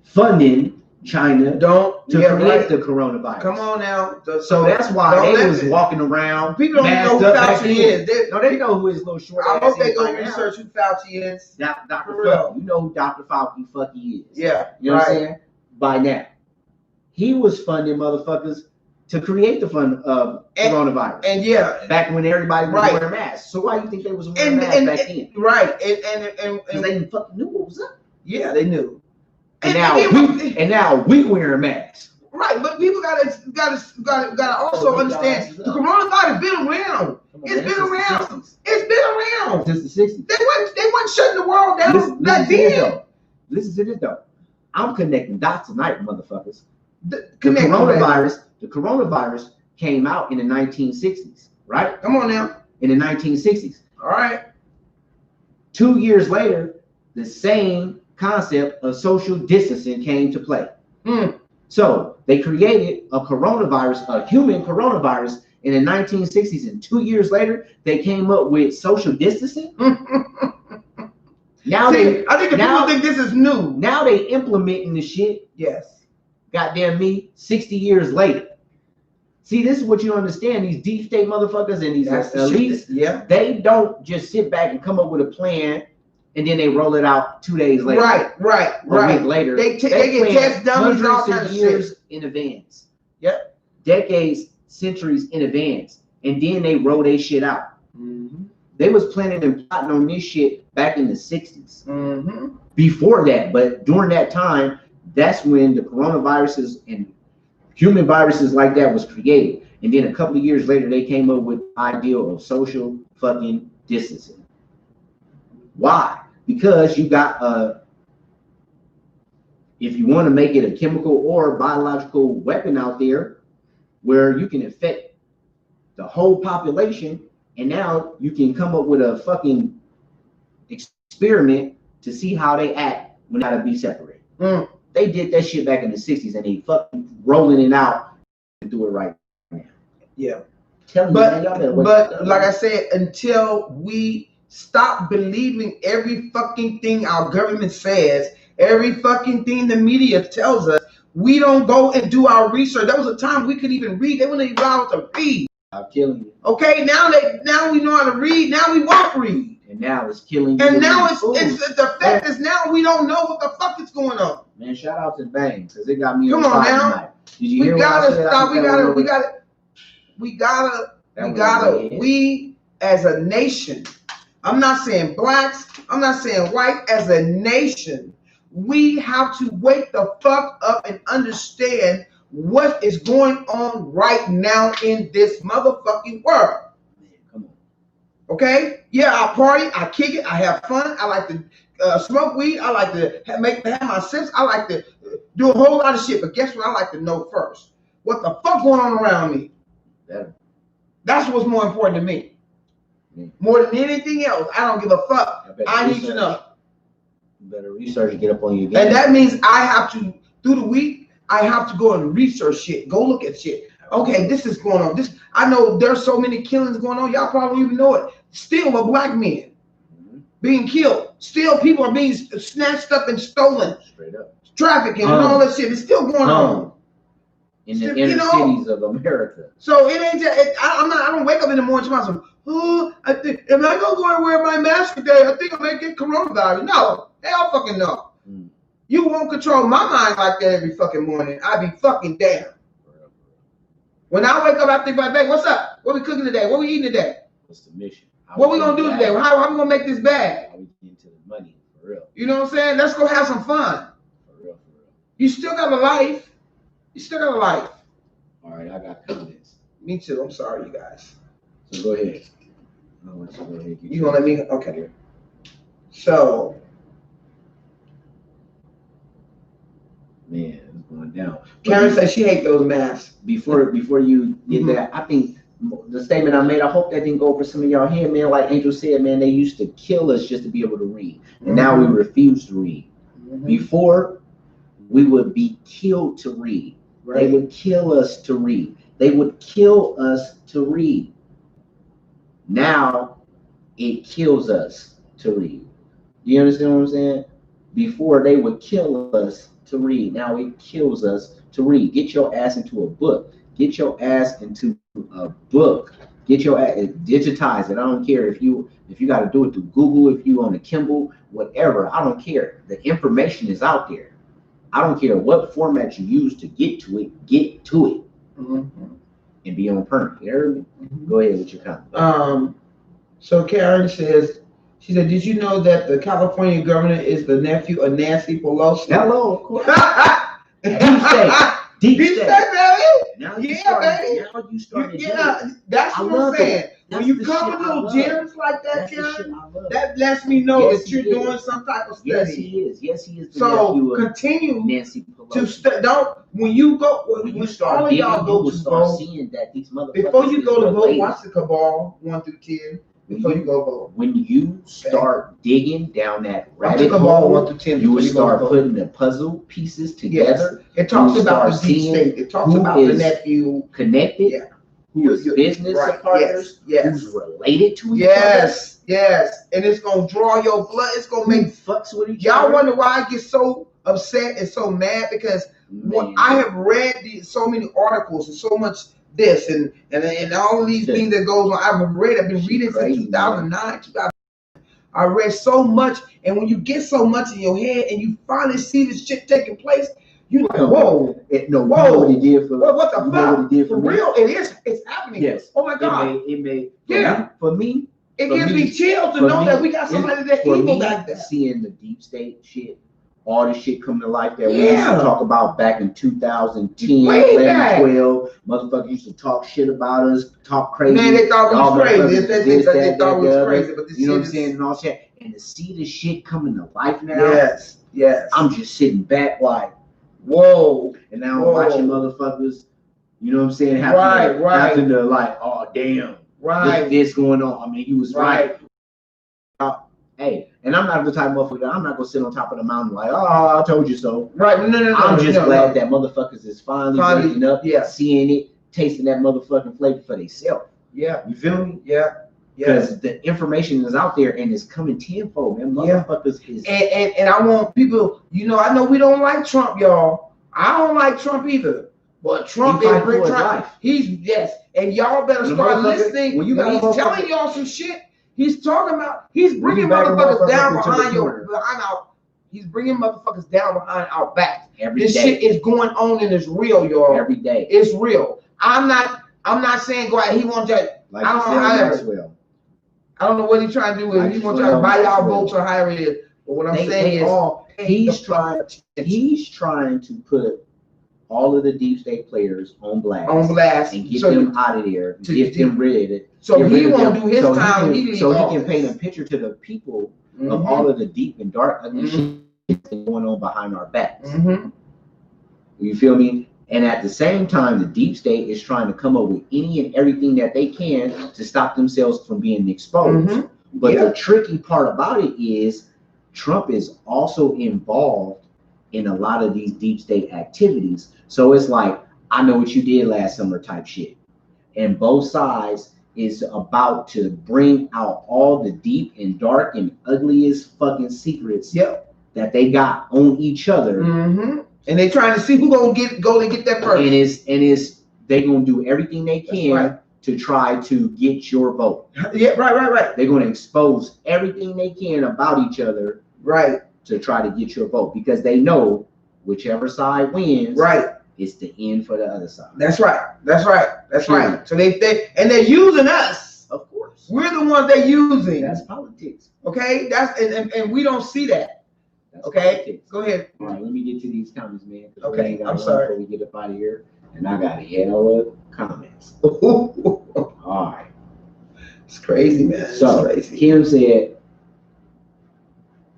funding China to create the coronavirus. Come on now. So that's why they was walking around. People don't know who Fauci is. They know who his little short ass is. I hope they go research who Fauci is. Dr. Fauci. You know who Dr. Fauci is. Yeah. You know what I'm saying? By now. He was funding motherfuckers to create the coronavirus. And back when everybody was wearing masks. So why do you think they was wearing masks back then? Right. And they fucking knew what was up. Yeah, they knew. And now we wearing masks. Right, but people gotta also understand the coronavirus been around. It's been around. It's been around since the 60s. They weren't shutting the world down back then. Listen to this though. I'm connecting dots tonight, motherfuckers. The coronavirus came out in the 1960s, right? Come on now. In the 1960s. All right. 2 years later, the same concept of social distancing came to play. So they created a human coronavirus in the 1960s, and 2 years later, they came up with social distancing. I think people think this is new. Now they implementing the shit. Yes. Goddamn me, 60 years later. See, this is what you understand. These deep state motherfuckers and these elites, they don't just sit back and come up with a plan and then they roll it out 2 days later. Right. A week later. They get test dummies and all kinds of years in advance. Yep. Decades, centuries in advance. And then they roll their shit out. They was planning and plotting on this shit back in the 60s. Before that, but during that time, that's when the coronaviruses and human viruses like that was created. And then a couple of years later, they came up with the idea of social fucking distancing. Why? Because you got if you want to make it a chemical or biological weapon out there where you can infect the whole population, and now you can come up with a fucking experiment to see how they act when they gotta be separate. They did that shit back in the 60s and they fucking rolling it out and do it right now. Yeah. But like I said, until we stop believing every fucking thing our government says, every fucking thing the media tells us, we don't go and do our research. There was a time we could even read. They wouldn't even allow us to read. I'm killing you. Okay, now we know how to read. Now we won't read. And now it's killing you. And now it's the fact is now we don't know what the fuck is going on. Man, shout out to Bang because it got me. Come on now. Tonight. Did you hear what I said? We as a nation, I'm not saying blacks, I'm not saying white, as a nation, we have to wake the fuck up and understand what is going on right now in this motherfucking world. Come on. Okay? Yeah, I party, I kick it, I have fun, I like to smoke weed, I like to have my sips, I like to do a whole lot of shit, but guess what I like to know first? What the fuck going on around me? Yeah. That's what's more important to me. More than anything else, I don't give a fuck. I need to know. You better research and get up on your game. And that means I have to, through the week, I have to go and research shit. Go look at shit. Okay, this is going on. I know there's so many killings going on. Y'all probably don't even know it. Still of black men being killed. Still people are being snatched up and stolen. Straight up. Trafficking and all that shit. It's still going on. In the inner cities of America. So it ain't just, I don't wake up in the morning to myself, am I gonna go and wear my mask today? I think I may get coronavirus. No, hell fucking no. You won't control my mind like that every fucking morning. I be fucking damn. When I wake up, I think about, what's up? What we cooking today? What we eating today? What's the mission? What we gonna do today? How we gonna make this bag? How we get into the money, for real. You know what I'm saying? Let's go have some fun. For real. You still got a life. You still got a life. All right, I got comments. Me too. I'm sorry, you guys. So go ahead. I want you to go ahead. You gonna let me? Okay. So, man, it's going down. Karen said she hates those masks. Before you get that, I think the statement I made, I hope that didn't go over some of y'all here, man. Like Angel said, man, they used to kill us just to be able to read, and now we refuse to read. Before, we would be killed to read. Right. They would kill us to read. They would kill us to read. Now it kills us to read. You understand what I'm saying? Before they would kill us to read. Now it kills us to read. Get your ass into a book. Get your ass into a book. Get your ass, digitize it. I don't care if you got to do it through Google, if you on a Kindle, whatever. I don't care. The information is out there. I don't care what format you use to get to it. Get to it, and be on point. You heard me? Go ahead with your comment. So Karen says, she said, did you know that the California governor is the nephew of Nancy Pelosi? Hello, of course. Deep state, baby. Now baby. Now you started. That's what I'm saying. When you come with little gems like that, Karen, that lets me know that you're doing some type of study. Yes, he is. Yes, he is. So continue Nancy Pelosi. to don't when you go when you start all of y'all go to vote. Seeing that these motherfuckers before you go to vote, watch the cabal 1 through 10. Before you go vote. When you start digging down that rabbit hole, 1 through 10, you will start putting the puzzle pieces together. Yes. It talks about the deep state. It talks about the nephew connected. Yeah. Who is business partners? Yes. Who's related to each other? Yes. And it's gonna draw your blood. It's gonna make fucks with each other. Y'all wonder why I get so upset and so mad because I have read so many articles and so much this and all of these things that goes on. I've been reading since 2009, 2000. I read so much, and when you get so much in your head and you finally see this shit taking place, you're like, whoa. Whoa. What he did for what the fuck? What he did for real? It is. It's happening. Yes. Oh my God. It made for me. It gives me chills to know that we got somebody that evil like that. Seeing the deep state shit, all the shit come to life that we used to talk about back in 2010, 2012. Motherfuckers used to talk shit about us, talk crazy. Man, they thought we was crazy. They thought we was crazy, but you know what I'm saying? And all shit. And to see this shit coming to life now, yes. I'm just sitting back like, whoa. And now I'm watching motherfuckers, you know what I'm saying? Having to like, oh damn. Look at this going on. I mean, he was right. Hey, and I'm not the type of motherfucker that I'm not gonna sit on top of the mountain like, oh, I told you so. Right? No. I'm just glad that motherfuckers is finally waking up, yeah, seeing it, tasting that motherfucking flavor for themselves. Yeah, you feel me? Yeah. Because the information is out there and it's coming tenfold, man. Motherfuckers is and I want people, I know we don't like Trump, y'all. I don't like Trump either. But Trump is great. He's and y'all better start listening when he's telling y'all some shit. He's talking about he's bringing motherfuckers down he's bringing motherfuckers down behind our backs. This shit is going on and it's real, y'all. Every day. It's real. I'm not saying go out. He wants to like I don't know how I don't know what he's trying to do with it. He wants to buy y'all votes or however it is. But what I'm saying is he's trying to put all of the deep state players on blast and get them out of there, get them rid of it. So he won't do his time. So he can paint a picture to the people of all of the deep and dark ugly shit going on behind our backs. You feel me? And at the same time, the deep state is trying to come up with any and everything that they can to stop themselves from being exposed. But the tricky part about it is Trump is also involved in a lot of these deep state activities. So it's like, I know what you did last summer type shit. And both sides is about to bring out all the deep and dark and ugliest fucking secrets that they got on each other. And they trying to see who gonna go and get that person. And it's they gonna do everything they can to try to get your vote. Yeah, right. They're gonna expose everything they can about each other, right, to try to get your vote because they know whichever side wins, it's the end for the other side. That's right. So they're using us. Of course, we're the ones they're using. That's politics. Okay, and we don't see that. That's okay, politics. Go ahead. All right, let me get to these comments, man. Okay, I'm sorry. Before we get up out of here, and I got a hell of comments. All right, it's crazy, man. So crazy.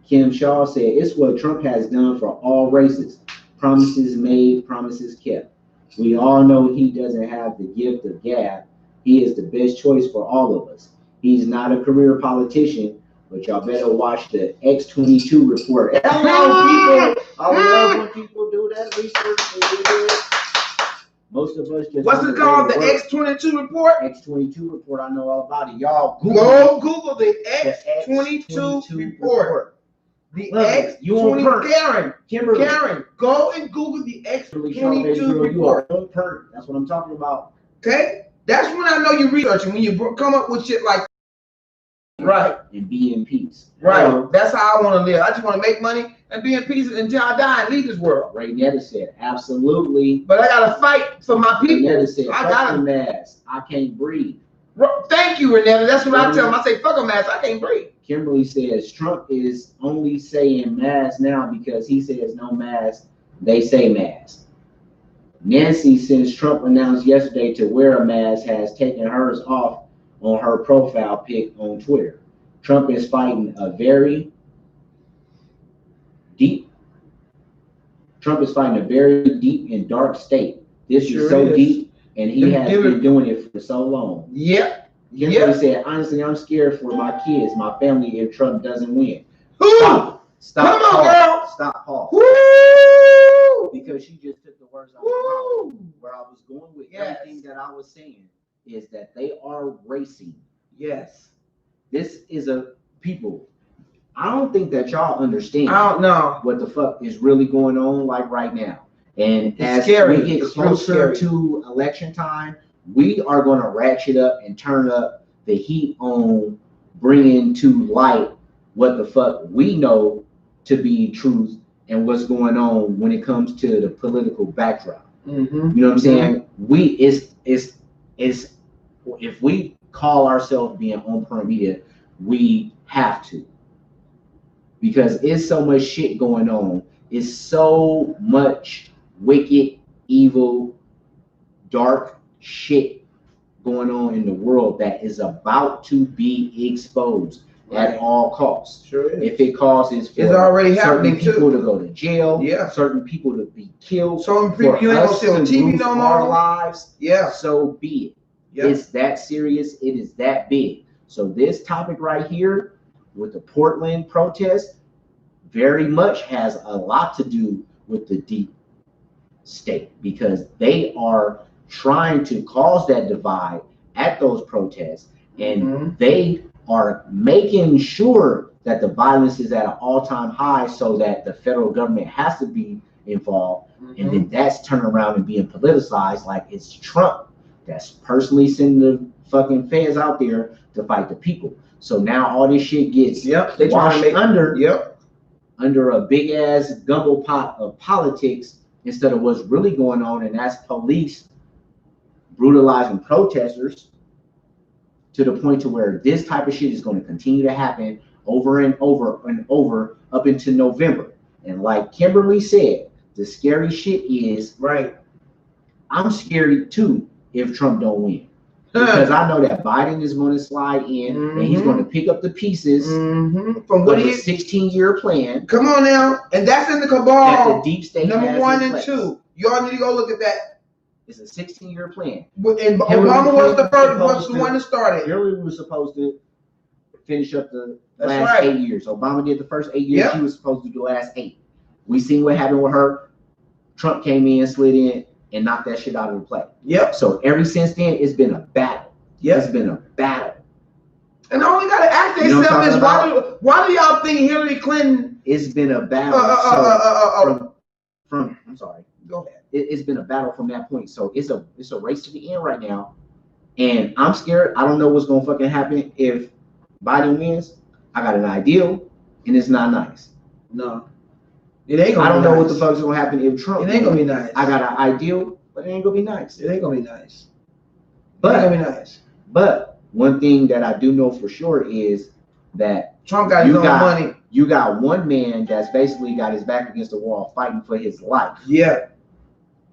Kim Shaw said, it's what Trump has done for all races. Promises made, promises kept. We all know he doesn't have the gift of gab. He is the best choice for all of us. He's not a career politician, but y'all better watch the X22 report. Hello, people. I love when people do that research. Most of us just. What's it called? The X22 report? X22 report. I know all about it. Y'all Google the X22 report. The X22. Karen, go and Google the X22 report. That's what I'm talking about. Okay? That's when I know you're researching, when you come up with shit like right. And be in peace. Right. That's how I want to live. I just want to make money and be in peace until I die and leave this world. Renetta said, absolutely. But I got to fight for my people. Renetta said, fuck the mask. I can't breathe. Thank you, Renetta. That's what I tell them. I say, fuck a mask. I can't breathe. Kimberly says, Trump is only saying mask now because he says no mask. They say mask. Nancy, since Trump announced yesterday to wear a mask, has taken hers off on her profile pic on Twitter. Trump is fighting a very deep and dark state. This is so deep, and he has been doing it for so long. Yep. Kimberly said, honestly, I'm scared for my kids, my family, if Trump doesn't win. Stop. Come on, girl. Stop, Paul. Woo! Because she just took the words out of my mouth. Where I was going with everything that I was saying is that they are racing. Yes. This is people. I don't think that y'all understand. I don't know what the fuck is really going on like right now. And as we get closer to election time, we are going to ratchet up and turn up the heat on bringing to light what the fuck we know to be truth and what's going on when it comes to the political backdrop. You know what I'm saying? If we call ourselves being on current media, we have to, because it's so much shit going on. It's so much wicked, evil, dark shit going on in the world that is about to be exposed at all costs. Sure is. If it causes it's already happening people to go to jail, certain people to be killed, certain people you ain't gonna see on TV no more. Our lives, so be it. It's that serious. It is that big. So this topic right here, with the Portland protest very much has a lot to do with the deep state, because they are trying to cause that divide at those protests, and they are making sure that the violence is at an all-time high so that the federal government has to be involved, and then that's turned around and being politicized like it's Trump that's personally sending the fucking feds out there to fight the people. So now all this shit gets they washed under under a big ass gumbo pot of politics instead of what's really going on, and that's police brutalizing protesters to the point to where this type of shit is going to continue to happen over and over and over up into November. And like Kimberly said, the scary shit is, I'm scared too if Trump don't win. Because I know that Biden is going to slide in and he's going to pick up the pieces from what his 16-year plan. Come on now, and that's in the cabal. That the deep state number 1 and 2. Y'all need to go look at that. It's a 16-year plan. And Obama was the first, was the one that started. Hillary was supposed to finish up the last 8 years. Obama did the first 8 years. She was supposed to do the last 8. We seen what happened with her. Trump came in, slid in, and knocked that shit out of the play. So ever since then, it's been a battle. It's been a battle. And all we gotta ask ourselves is why do y'all think Hillary Clinton? It's been a battle. I'm sorry. Go ahead. It's been a battle from that point. So it's a race to the end right now, and I'm scared. I don't know what's gonna fucking happen if Biden wins. I got an ideal, and it's not nice. No. It ain't gonna I don't know what the fuck's gonna happen if Trump. It ain't gonna be nice. I got an ideal, but it ain't gonna be nice. It ain't gonna be nice. But it ain't gonna be nice. But one thing that I do know for sure is that Trump got his own money. You got one man that's basically got his back against the wall fighting for his life.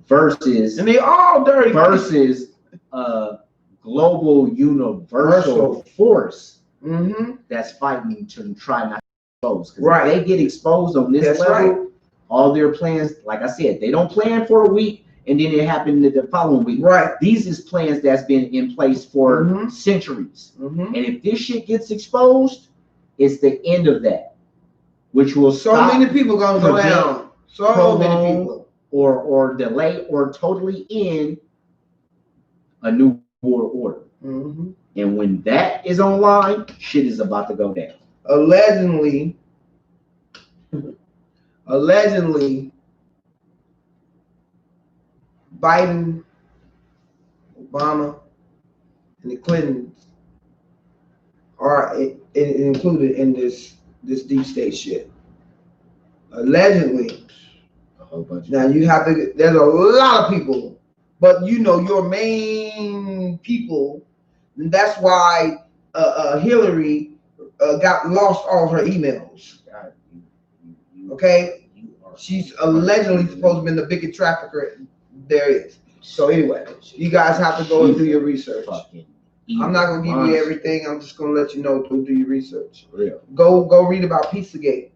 Versus, and they all dirty. Versus a global universal force that's fighting to try not exposed. Because if they get exposed on this level, all their plans, like I said, they don't plan for a week and then it happened the following week. These is plans that's been in place for centuries. And if this shit gets exposed, it's the end of that, which will stop many people gonna go down. So many people, or delay or totally end a new world order. And when that is online, shit is about to go down. Allegedly, Biden, Obama, and the Clintons are included in this deep state shit. Allegedly. A whole bunch. Now you have to. There's a lot of people, but you know your main people. And that's why Hillary got lost all her emails. Okay, she's allegedly supposed to be the biggest trafficker there is. So anyway, you guys have to go and do your research. I'm not gonna give you everything. I'm just gonna let you know to do your research. Go read about Pizzagate.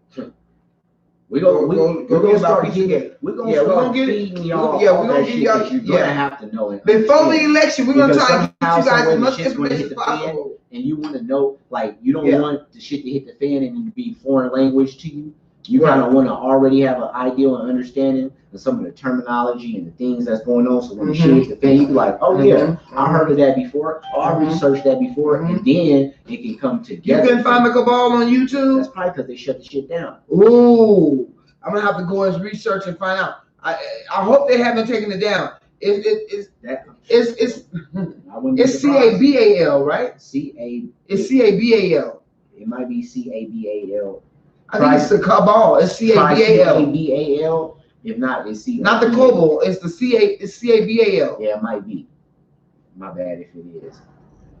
We're gonna start Pizzagate. We're gonna get it. Y'all. We're gonna give y'all. You're gonna have to know it before the election. We're gonna try to get you guys as much information as possible. And you want to know, like, you don't want the shit to hit the fan and be foreign language to you. You kind of want to already have an idea and understanding of some of the terminology and the things that's going on. So when the shit hits the fan, you be like, oh yeah, I heard of that before. Oh, I researched that before. And then it can come together. You can find the cabal on YouTube? That's probably because they shut the shit down. Ooh, I'm going to have to go and research and find out. I hope they haven't taken it down. It's CABAL, right? It's CABAL. It might be CABAL. I think it's the cabal. It's CABAL. CABAL. If not, it's C. Not the cabal. It's the It's CABAL. Yeah, it might be. My bad if it is.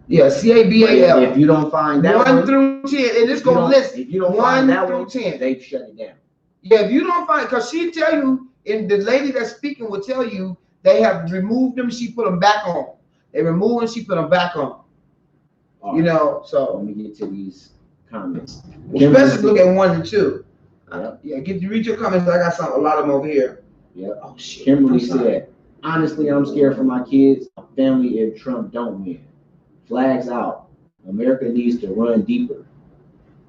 Yeah, CABAL. If you don't find that 1 through 10, and it's gonna list. If you don't find that 1 through 10, they've shut it down. Yeah, if you don't find, because she tell you, and the lady that's speaking will tell you they have removed them. She put them back on. They removed them. She put them back on. You know, so let me get to these comments. Especially look at 1 and 2. Read your comments. I got a lot of them over here. Yeah. Oh shit. Kimberly said, honestly, I'm scared for my kids, my family if Trump don't win. Flags out. America needs to run deeper.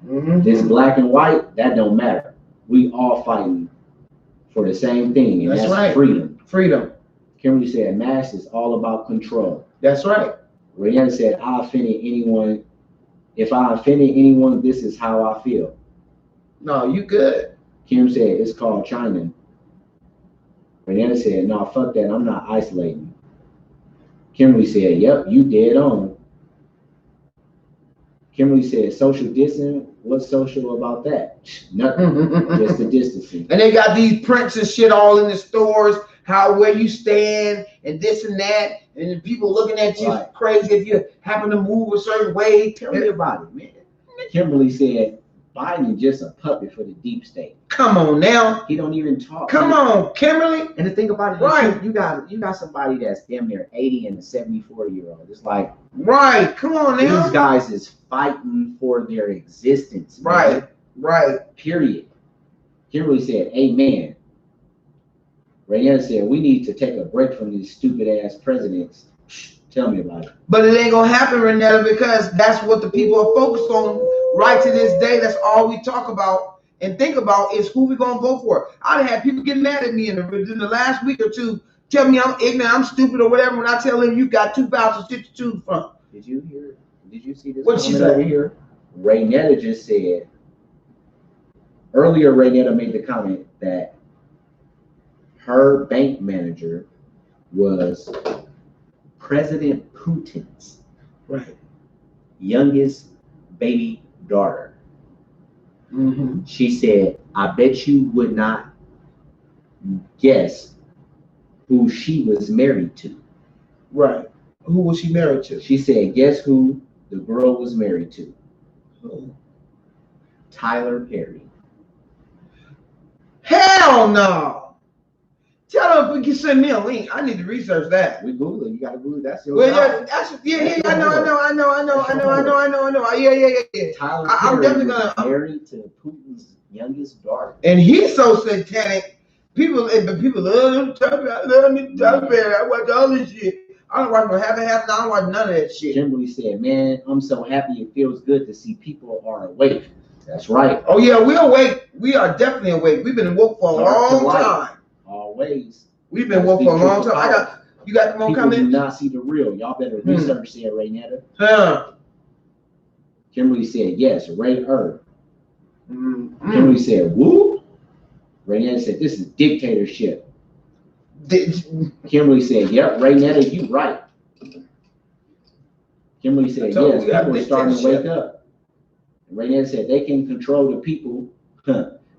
This black and white, that don't matter. We all fighting for the same thing, and that's right. Freedom. Freedom. Kimberly said, mass is all about control. That's right. Rihanna said, I offended anyone. If I offended anyone, this is how I feel. No, you good. Kim said, it's called China. Rihanna said, no, fuck that. I'm not isolating. Kimberly said, yep, you dead on. Kimberly said, social distancing. What's social about that? Nothing. Just the distancing. And they got these prints and shit all in the stores, where you stand and this and that, and people looking at you crazy if you happen to move a certain way. Tell me about it, man. Kimberly said, Biden is just a puppet for the deep state. Come on now. He don't even talk. Come on, Kimberly. And the thing about it, right? You got somebody that's damn near 80 and a 74-year-old. It's like, right. Come on now. These guys is fighting for their existence. Right. Man. Right. Period. Kimberly said, amen. Rihanna said, we need to take a break from these stupid ass presidents. Tell me about it. But it ain't gonna happen, Renetta, because that's what the people are focused on right to this day. That's all we talk about and think about is who we gonna vote for. I've had people get mad at me in the last week or two, tell me I'm ignorant, I'm stupid, or whatever. When I tell them you got 2,000 shit to choose from. Did you hear? Did you see this? What she said here? Raynetta just said earlier. Raynetta made the comment that her bank manager was President Putin's youngest baby daughter. She said, I bet you would not guess who she was married to. Right. Who was she married to? She said, guess who the girl was married to? Who? Tyler Perry. Hell no. Tell them if we can send me a link. I need to research that. We Google it. You got to Google it. That's your job. Yeah. I know. Yeah. Tyler Perry was married to Putin's youngest daughter. And he's so satanic. People love him. I love me, Tyler Perry. I watch all this shit. I don't watch no half and half. I don't watch none of that shit. Kimberly said, man, I'm so happy. It feels good to see people are awake. That's right. Oh, yeah, we're awake. We are definitely awake. We've been woke for a long time. Always. We've been woke for a long time. You got more comments? People do not see the real. Y'all better research there, Raynetta. Kimberly said, yes, Ray Earth. Kimberly said, woo? Raynetta said, this is dictatorship. Kimberly said, yep, Raynetta, you right. Kimberly said, yes, people are starting to wake up. Raynetta said, they can control the people.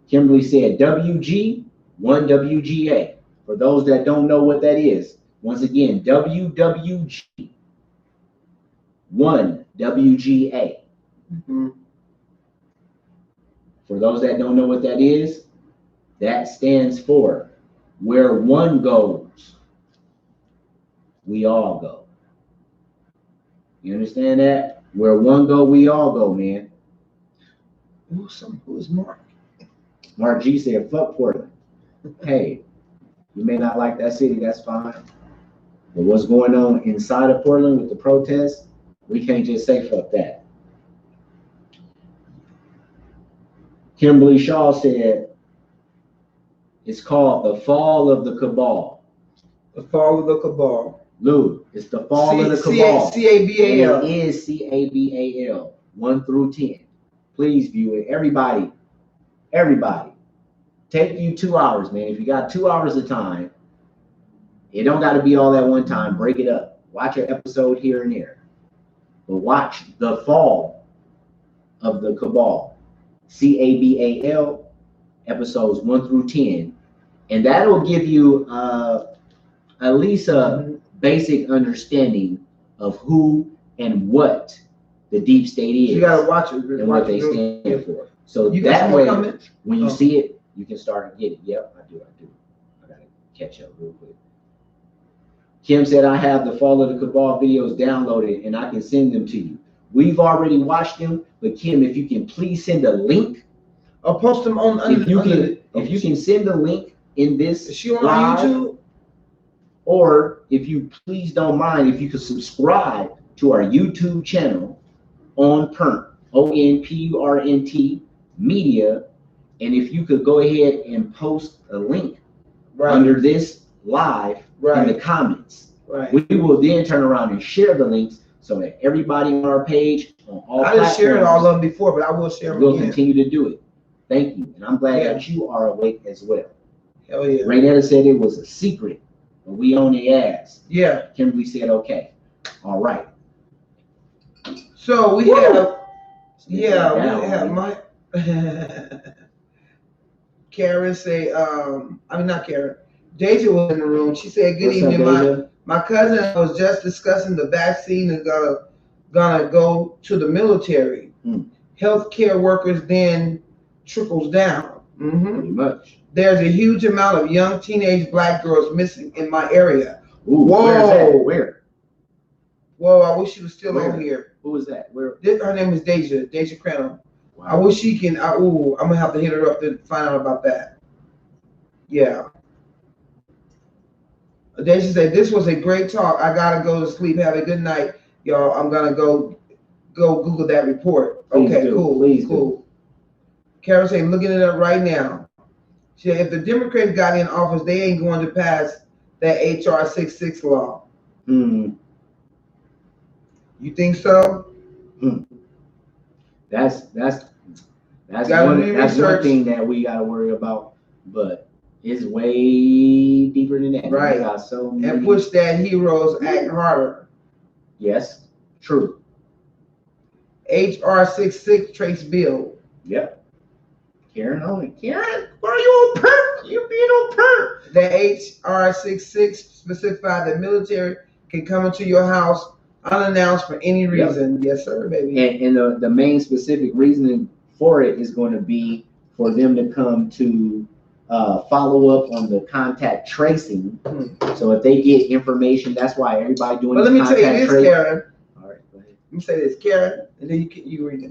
Kimberly said, WG, 1WGA. For those that don't know what that is, once again, WWG, 1WGA. For those that don't know what that is, that stands for where one goes, we all go. You understand that? Where one go, we all go, man. Who's Mark? Mark G said, fuck Portland. Hey, you may not like that city, that's fine. But what's going on inside of Portland with the protests, we can't just say fuck that. Kimberly Shaw said, it's called the fall of the cabal. The fall of the cabal. Lou, it's the fall of the cabal. C-A-B-A-L. It is C-A-B-A-L, 1 through 10. Please view it. Everybody. Take you 2 hours, man. If you got 2 hours of time, it don't got to be all at one time. Break it up. Watch an episode here and there. But watch the fall of the cabal. C-A-B-A-L, episodes 1 through 10. And that'll give you at least a basic understanding of who and what the deep state is. You got to watch it. And what they stand for. So you that way, when you see it, you can start to get it. Yep, I do. I got to catch up real quick. Kim said, I have the Fall of the Cabal videos downloaded and I can send them to you. We've already watched them, but Kim, if you can please send a link. I'll post them on if you can send a link in this is she on YouTube? Or if you please don't mind, if you could subscribe to our YouTube channel on Perm. ONPURNT Media. And if you could go ahead and post a link under this live in the comments, we will then turn around and share the links so that everybody on our page on all platforms. I just shared all of them before, but I will share them again. We'll continue to do it. Thank you. And I'm glad that you are awake as well. Hell yeah. Raynetta said it was a secret, but we own the ass. Yeah. Kimberly said, okay. All right. So we have, we have my Karen say, I mean, not Karen. Deja was in the room. She said, good evening. My cousin was just discussing the vaccine is gonna go to the military. Healthcare workers then trickles down. Pretty much. There's a huge amount of young teenage black girls missing in my area. Ooh, whoa. Where? Whoa, I wish she was still on here. Who was that? Where? Her name is Deja Cranham. Wow. I wish she can. I'm gonna have to hit her up to find out about that. Yeah. Deja said, this was a great talk. I gotta go to sleep. Have a good night, y'all. I'm gonna go Google that report. Please okay, do. cool. Please cool. Do. Karen said, looking it up right now. She said, if the Democrats got in office, they ain't going to pass that HR 66 law. You think so? That's one thing that we gotta worry about, but it's way deeper than that. Right. Got so many... And push that Heroes Act harder. Yes, true. HR 66 trace bill. Yep. Karen on it. Karen, why are you on perp? You being on perp. The HR 66 specified the military can come into your house unannounced for any reason. Yes, sir, baby. And the main specific reasoning for it is going to be for them to come to follow up on the contact tracing. So if they get information, that's why everybody doing. But let me tell you this, Karen. All right, go ahead. Let me say this, Karen, and then you read it.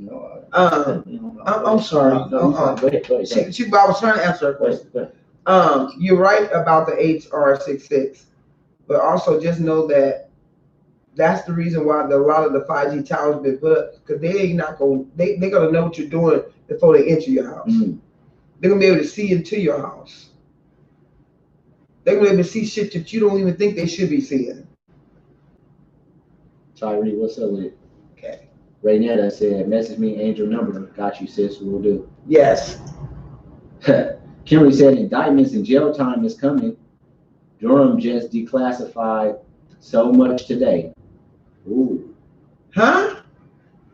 I'm sorry. Go ahead. I was trying to answer her question. Go ahead. You're right about the HR 66, but also just know that that's the reason why a lot of the 5G towers have been put up, because they're gonna know what you're doing before they enter your house. They're gonna be able to see into your house. They're gonna be able to see shit that you don't even think they should be seeing. Tyree, what's up with it? Okay. Raynetta said, message me Angel number. Got you, sis. We'll do. Yes. Kimberly said, indictments and jail time is coming. Durham just declassified so much today. Ooh. Huh?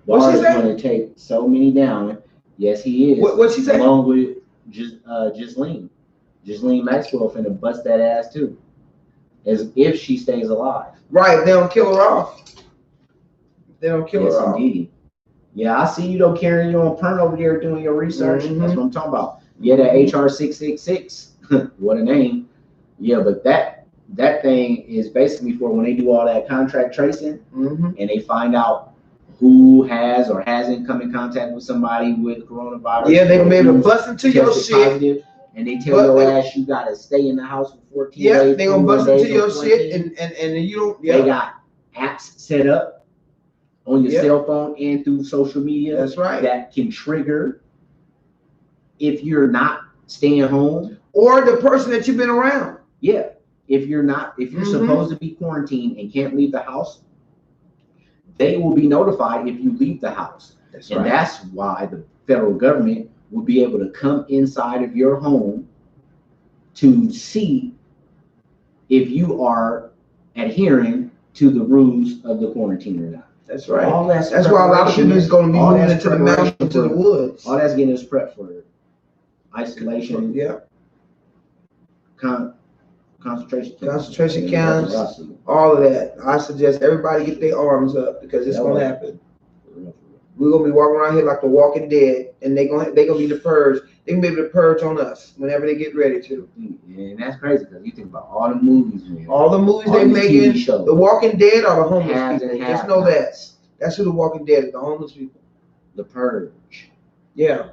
Barr is going to take so many down. Yes, he is. What'd she say? Along with Ghislaine. Ghislaine Maxwell finna bust that ass too. As if she stays alive. Right. They don't kill her off. They don't kill her off. Indeed. Yeah, I see you though, Karen. You on Pern over there doing your research. That's what I'm talking about. Yeah, that HR 666. What a name. Yeah, but that thing is basically for when they do all that contract tracing and they find out who has or hasn't come in contact with somebody with coronavirus. Yeah, they're gonna be able to bust into your shit. And they tell your ass you gotta stay in the house for 14 days. Yeah, they're gonna bust into your shit and you don't. They got apps set up on your cell phone and through social media. That's right. That can trigger if you're not staying home. Or the person that you've been around. Yeah. If you're supposed to be quarantined and can't leave the house, they will be notified if you leave the house. That's why the federal government will be able to come inside of your home to see if you are adhering to the rules of the quarantine or not. That's right. That's why a lot of people is going to be moving into the mountains, into the woods. All that's getting us prepped for isolation. Yeah. Concentration camps, all of that. I suggest everybody get their arms up because it's gonna happen. We're gonna be walking around here like the Walking Dead, and they're gonna be the purge. They can be able to purge on us whenever they get ready to. Yeah, and that's crazy because you think about all the movies, man. All the movies they making. The Walking Dead are the homeless people. Just know that. That's who the Walking Dead is. The homeless people. The Purge. Yeah.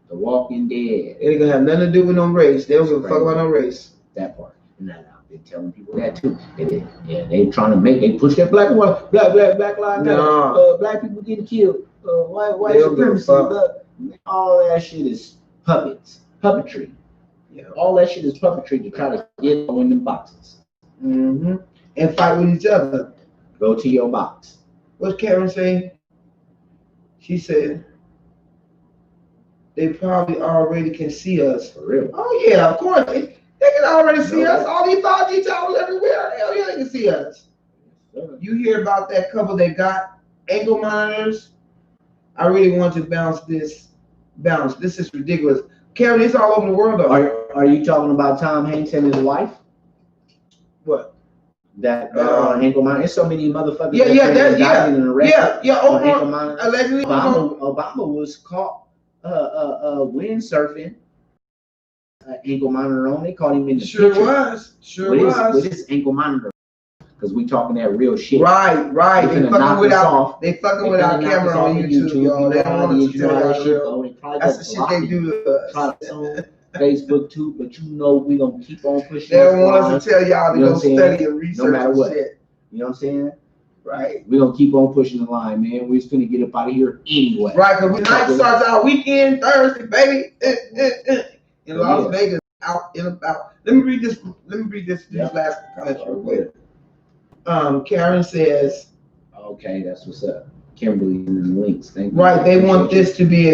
The Walking Dead. It ain't gonna have nothing to do with no race. They don't give a fuck about no race. That part. And I've been telling people that too. They trying to they push that black lives matter. Black people getting killed. white supremacy. Look, all that shit is puppetry. Yeah. All that shit is puppetry to try to get in them boxes. Mm-hmm. And fight with each other. Go to your box. What's Karen saying? She said they probably already can see us. For real. Oh yeah, of course. They can already see us. All these 5G towers everywhere. Hell yeah, they can see us. You hear about that couple that got ankle monitors? I really want to bounce. This is ridiculous. Karen, it's all over the world though. Are you talking about Tom Hanks and his wife? What? That ankle monitor. There's so many motherfuckers. Allegedly, Obama was caught windsurfing. Ankle monitor on. They caught him in the picture. With his ankle monitor. Because we talking that real shit. Right. They fucking with our camera on YouTube, y'all. They don't want us to tell that shit. That's the shit they do to us. Facebook too, but you know we gonna keep on pushing. They don't want us to tell y'all to go study and research, no matter what. Shit. You know what I'm saying? Right. We gonna keep on pushing the line, man. We're just gonna get up out of here anyway. Right, because tonight starts our weekend Thursday, baby. In Las Vegas, out and about. Let me read this last comment real quick. Karen says. Okay, that's what's up. Kimberly and the links. Thank you. Right, they want this to be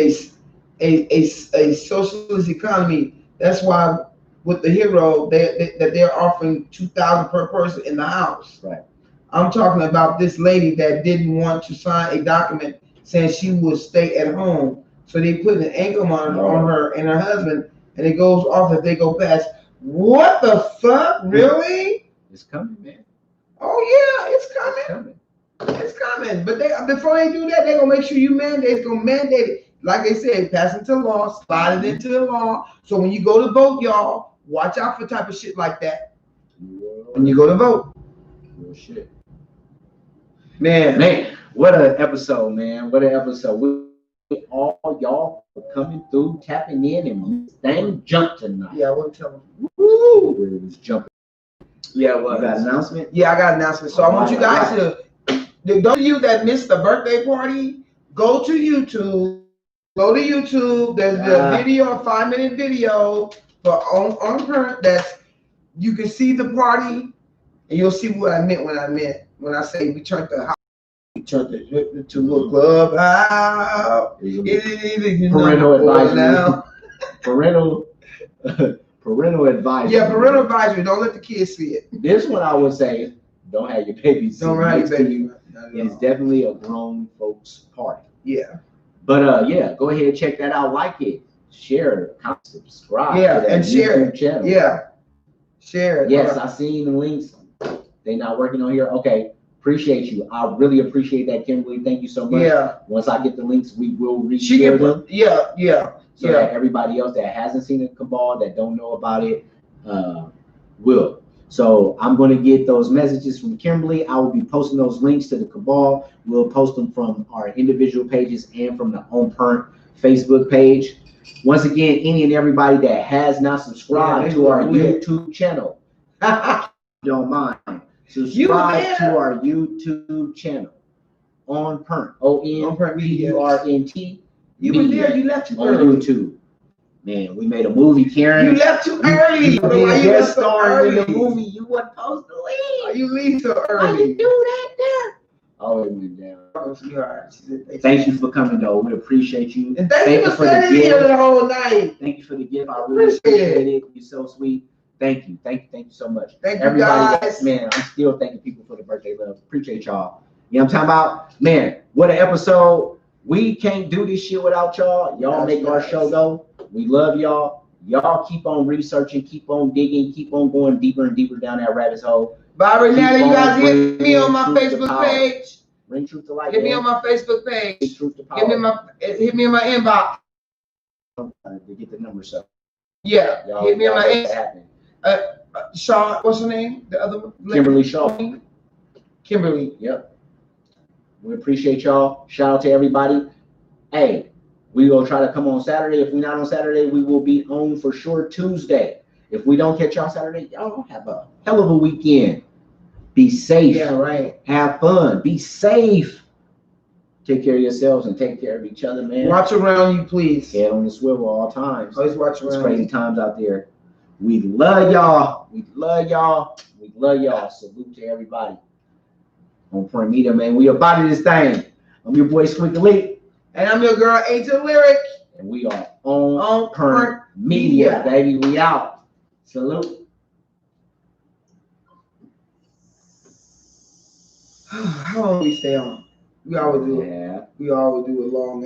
a socialist economy. That's why with the hero that they're offering $2,000 per person in the house. Right. I'm talking about this lady that didn't want to sign a document saying she would stay at home. So they put an ankle monitor on her and her husband, and it goes off if they go past. What the fuck? Really? It's coming, man. Oh yeah, it's coming. It's coming. But before they do that, they're gonna make sure you mandate. It's gonna mandate it. Like they said, pass it to law, slide it into the law. So when you go to vote, y'all, watch out for type of shit like that. When you go to vote. Real shit. Man, what an episode, man. What an episode. We all y'all for coming through, tapping in, and thing jumped tonight. Yeah, I wouldn't tell them. Woo! It was jumping. Yeah, well, you got an announcement? Yeah, I got an announcement. So I want you guys to, those of you that missed the birthday party, go to YouTube. Go to YouTube. There's a video, a 5-minute video for on current that's you can see the party, and you'll see what I meant when I say we turned the house, we turned it to a club out. Parental advisory. Parental advisory. Yeah, parental advisory. Don't let the kids see it. This one I would say, don't have your babies. Don't have your baby. It's definitely a grown folks party. Yeah. But yeah, go ahead and check that out. Like it, share it, comment, subscribe. Yeah, and share it. Channel. Yeah. Share it. Yes, I seen the links. They not working on here. Okay. Appreciate you. I really appreciate that, Kimberly. Thank you so much. Yeah. Once I get the links, we will reshare them. Yeah. So that everybody else that hasn't seen the cabal, that don't know about it, will. So I'm going to get those messages from Kimberly. I will be posting those links to the cabal. We'll post them from our individual pages and from the On Parent Facebook page. Once again, any and everybody that has not subscribed to our YouTube channel, don't mind. Subscribe to our YouTube channel. On Parent. ONPURNT. You were there. You left too early. On YouTube. Man, we made a movie, Karen. You left too early. You guest starred in the movie. You weren't supposed to leave. Why you leave so early? Why you do that there? Oh, it went down. Thank you for coming, though. We appreciate you. And thank you for staying here the whole night. Thank you for the gift. I really appreciate it. You're so sweet. Thank you so much. Thank you, everybody. Guys. Man, I'm still thanking people for the birthday love. Appreciate y'all. You know what I'm talking about? Man, what an episode. We can't do this shit without y'all. Y'all make our show go. We love y'all. Y'all keep on researching, keep on digging, keep on going deeper and deeper down that rabbit hole. Barbara, now you guys hit me on my Facebook page. Ring Truth to Life. Hit me on my Facebook page. Hit me in my inbox. To get the number so. Yeah. Hit me on my inbox. Shaw, what's her name? The other one? Kimberly Shaw. Kimberly. Yep. We appreciate y'all. Shout out to everybody. Hey, we will try to come on Saturday. If we're not on Saturday, we will be on for sure Tuesday. If we don't catch y'all Saturday, y'all have a hell of a weekend. Be safe. Yeah, right. Have fun. Be safe. Take care of yourselves and take care of each other, man. Watch around you, please. Head on the swivel all times. Always watch It's around crazy you. times out there. We love y'all. We love y'all. We love y'all. Salute to everybody. On Print Media, man. We about to this thing. I'm your boy Squiggly. And I'm your girl, A to Lyric. And we are on Print Print Media, Media, baby. We out. Salute. How long we stay on? We always do it. Yeah. We always do it long.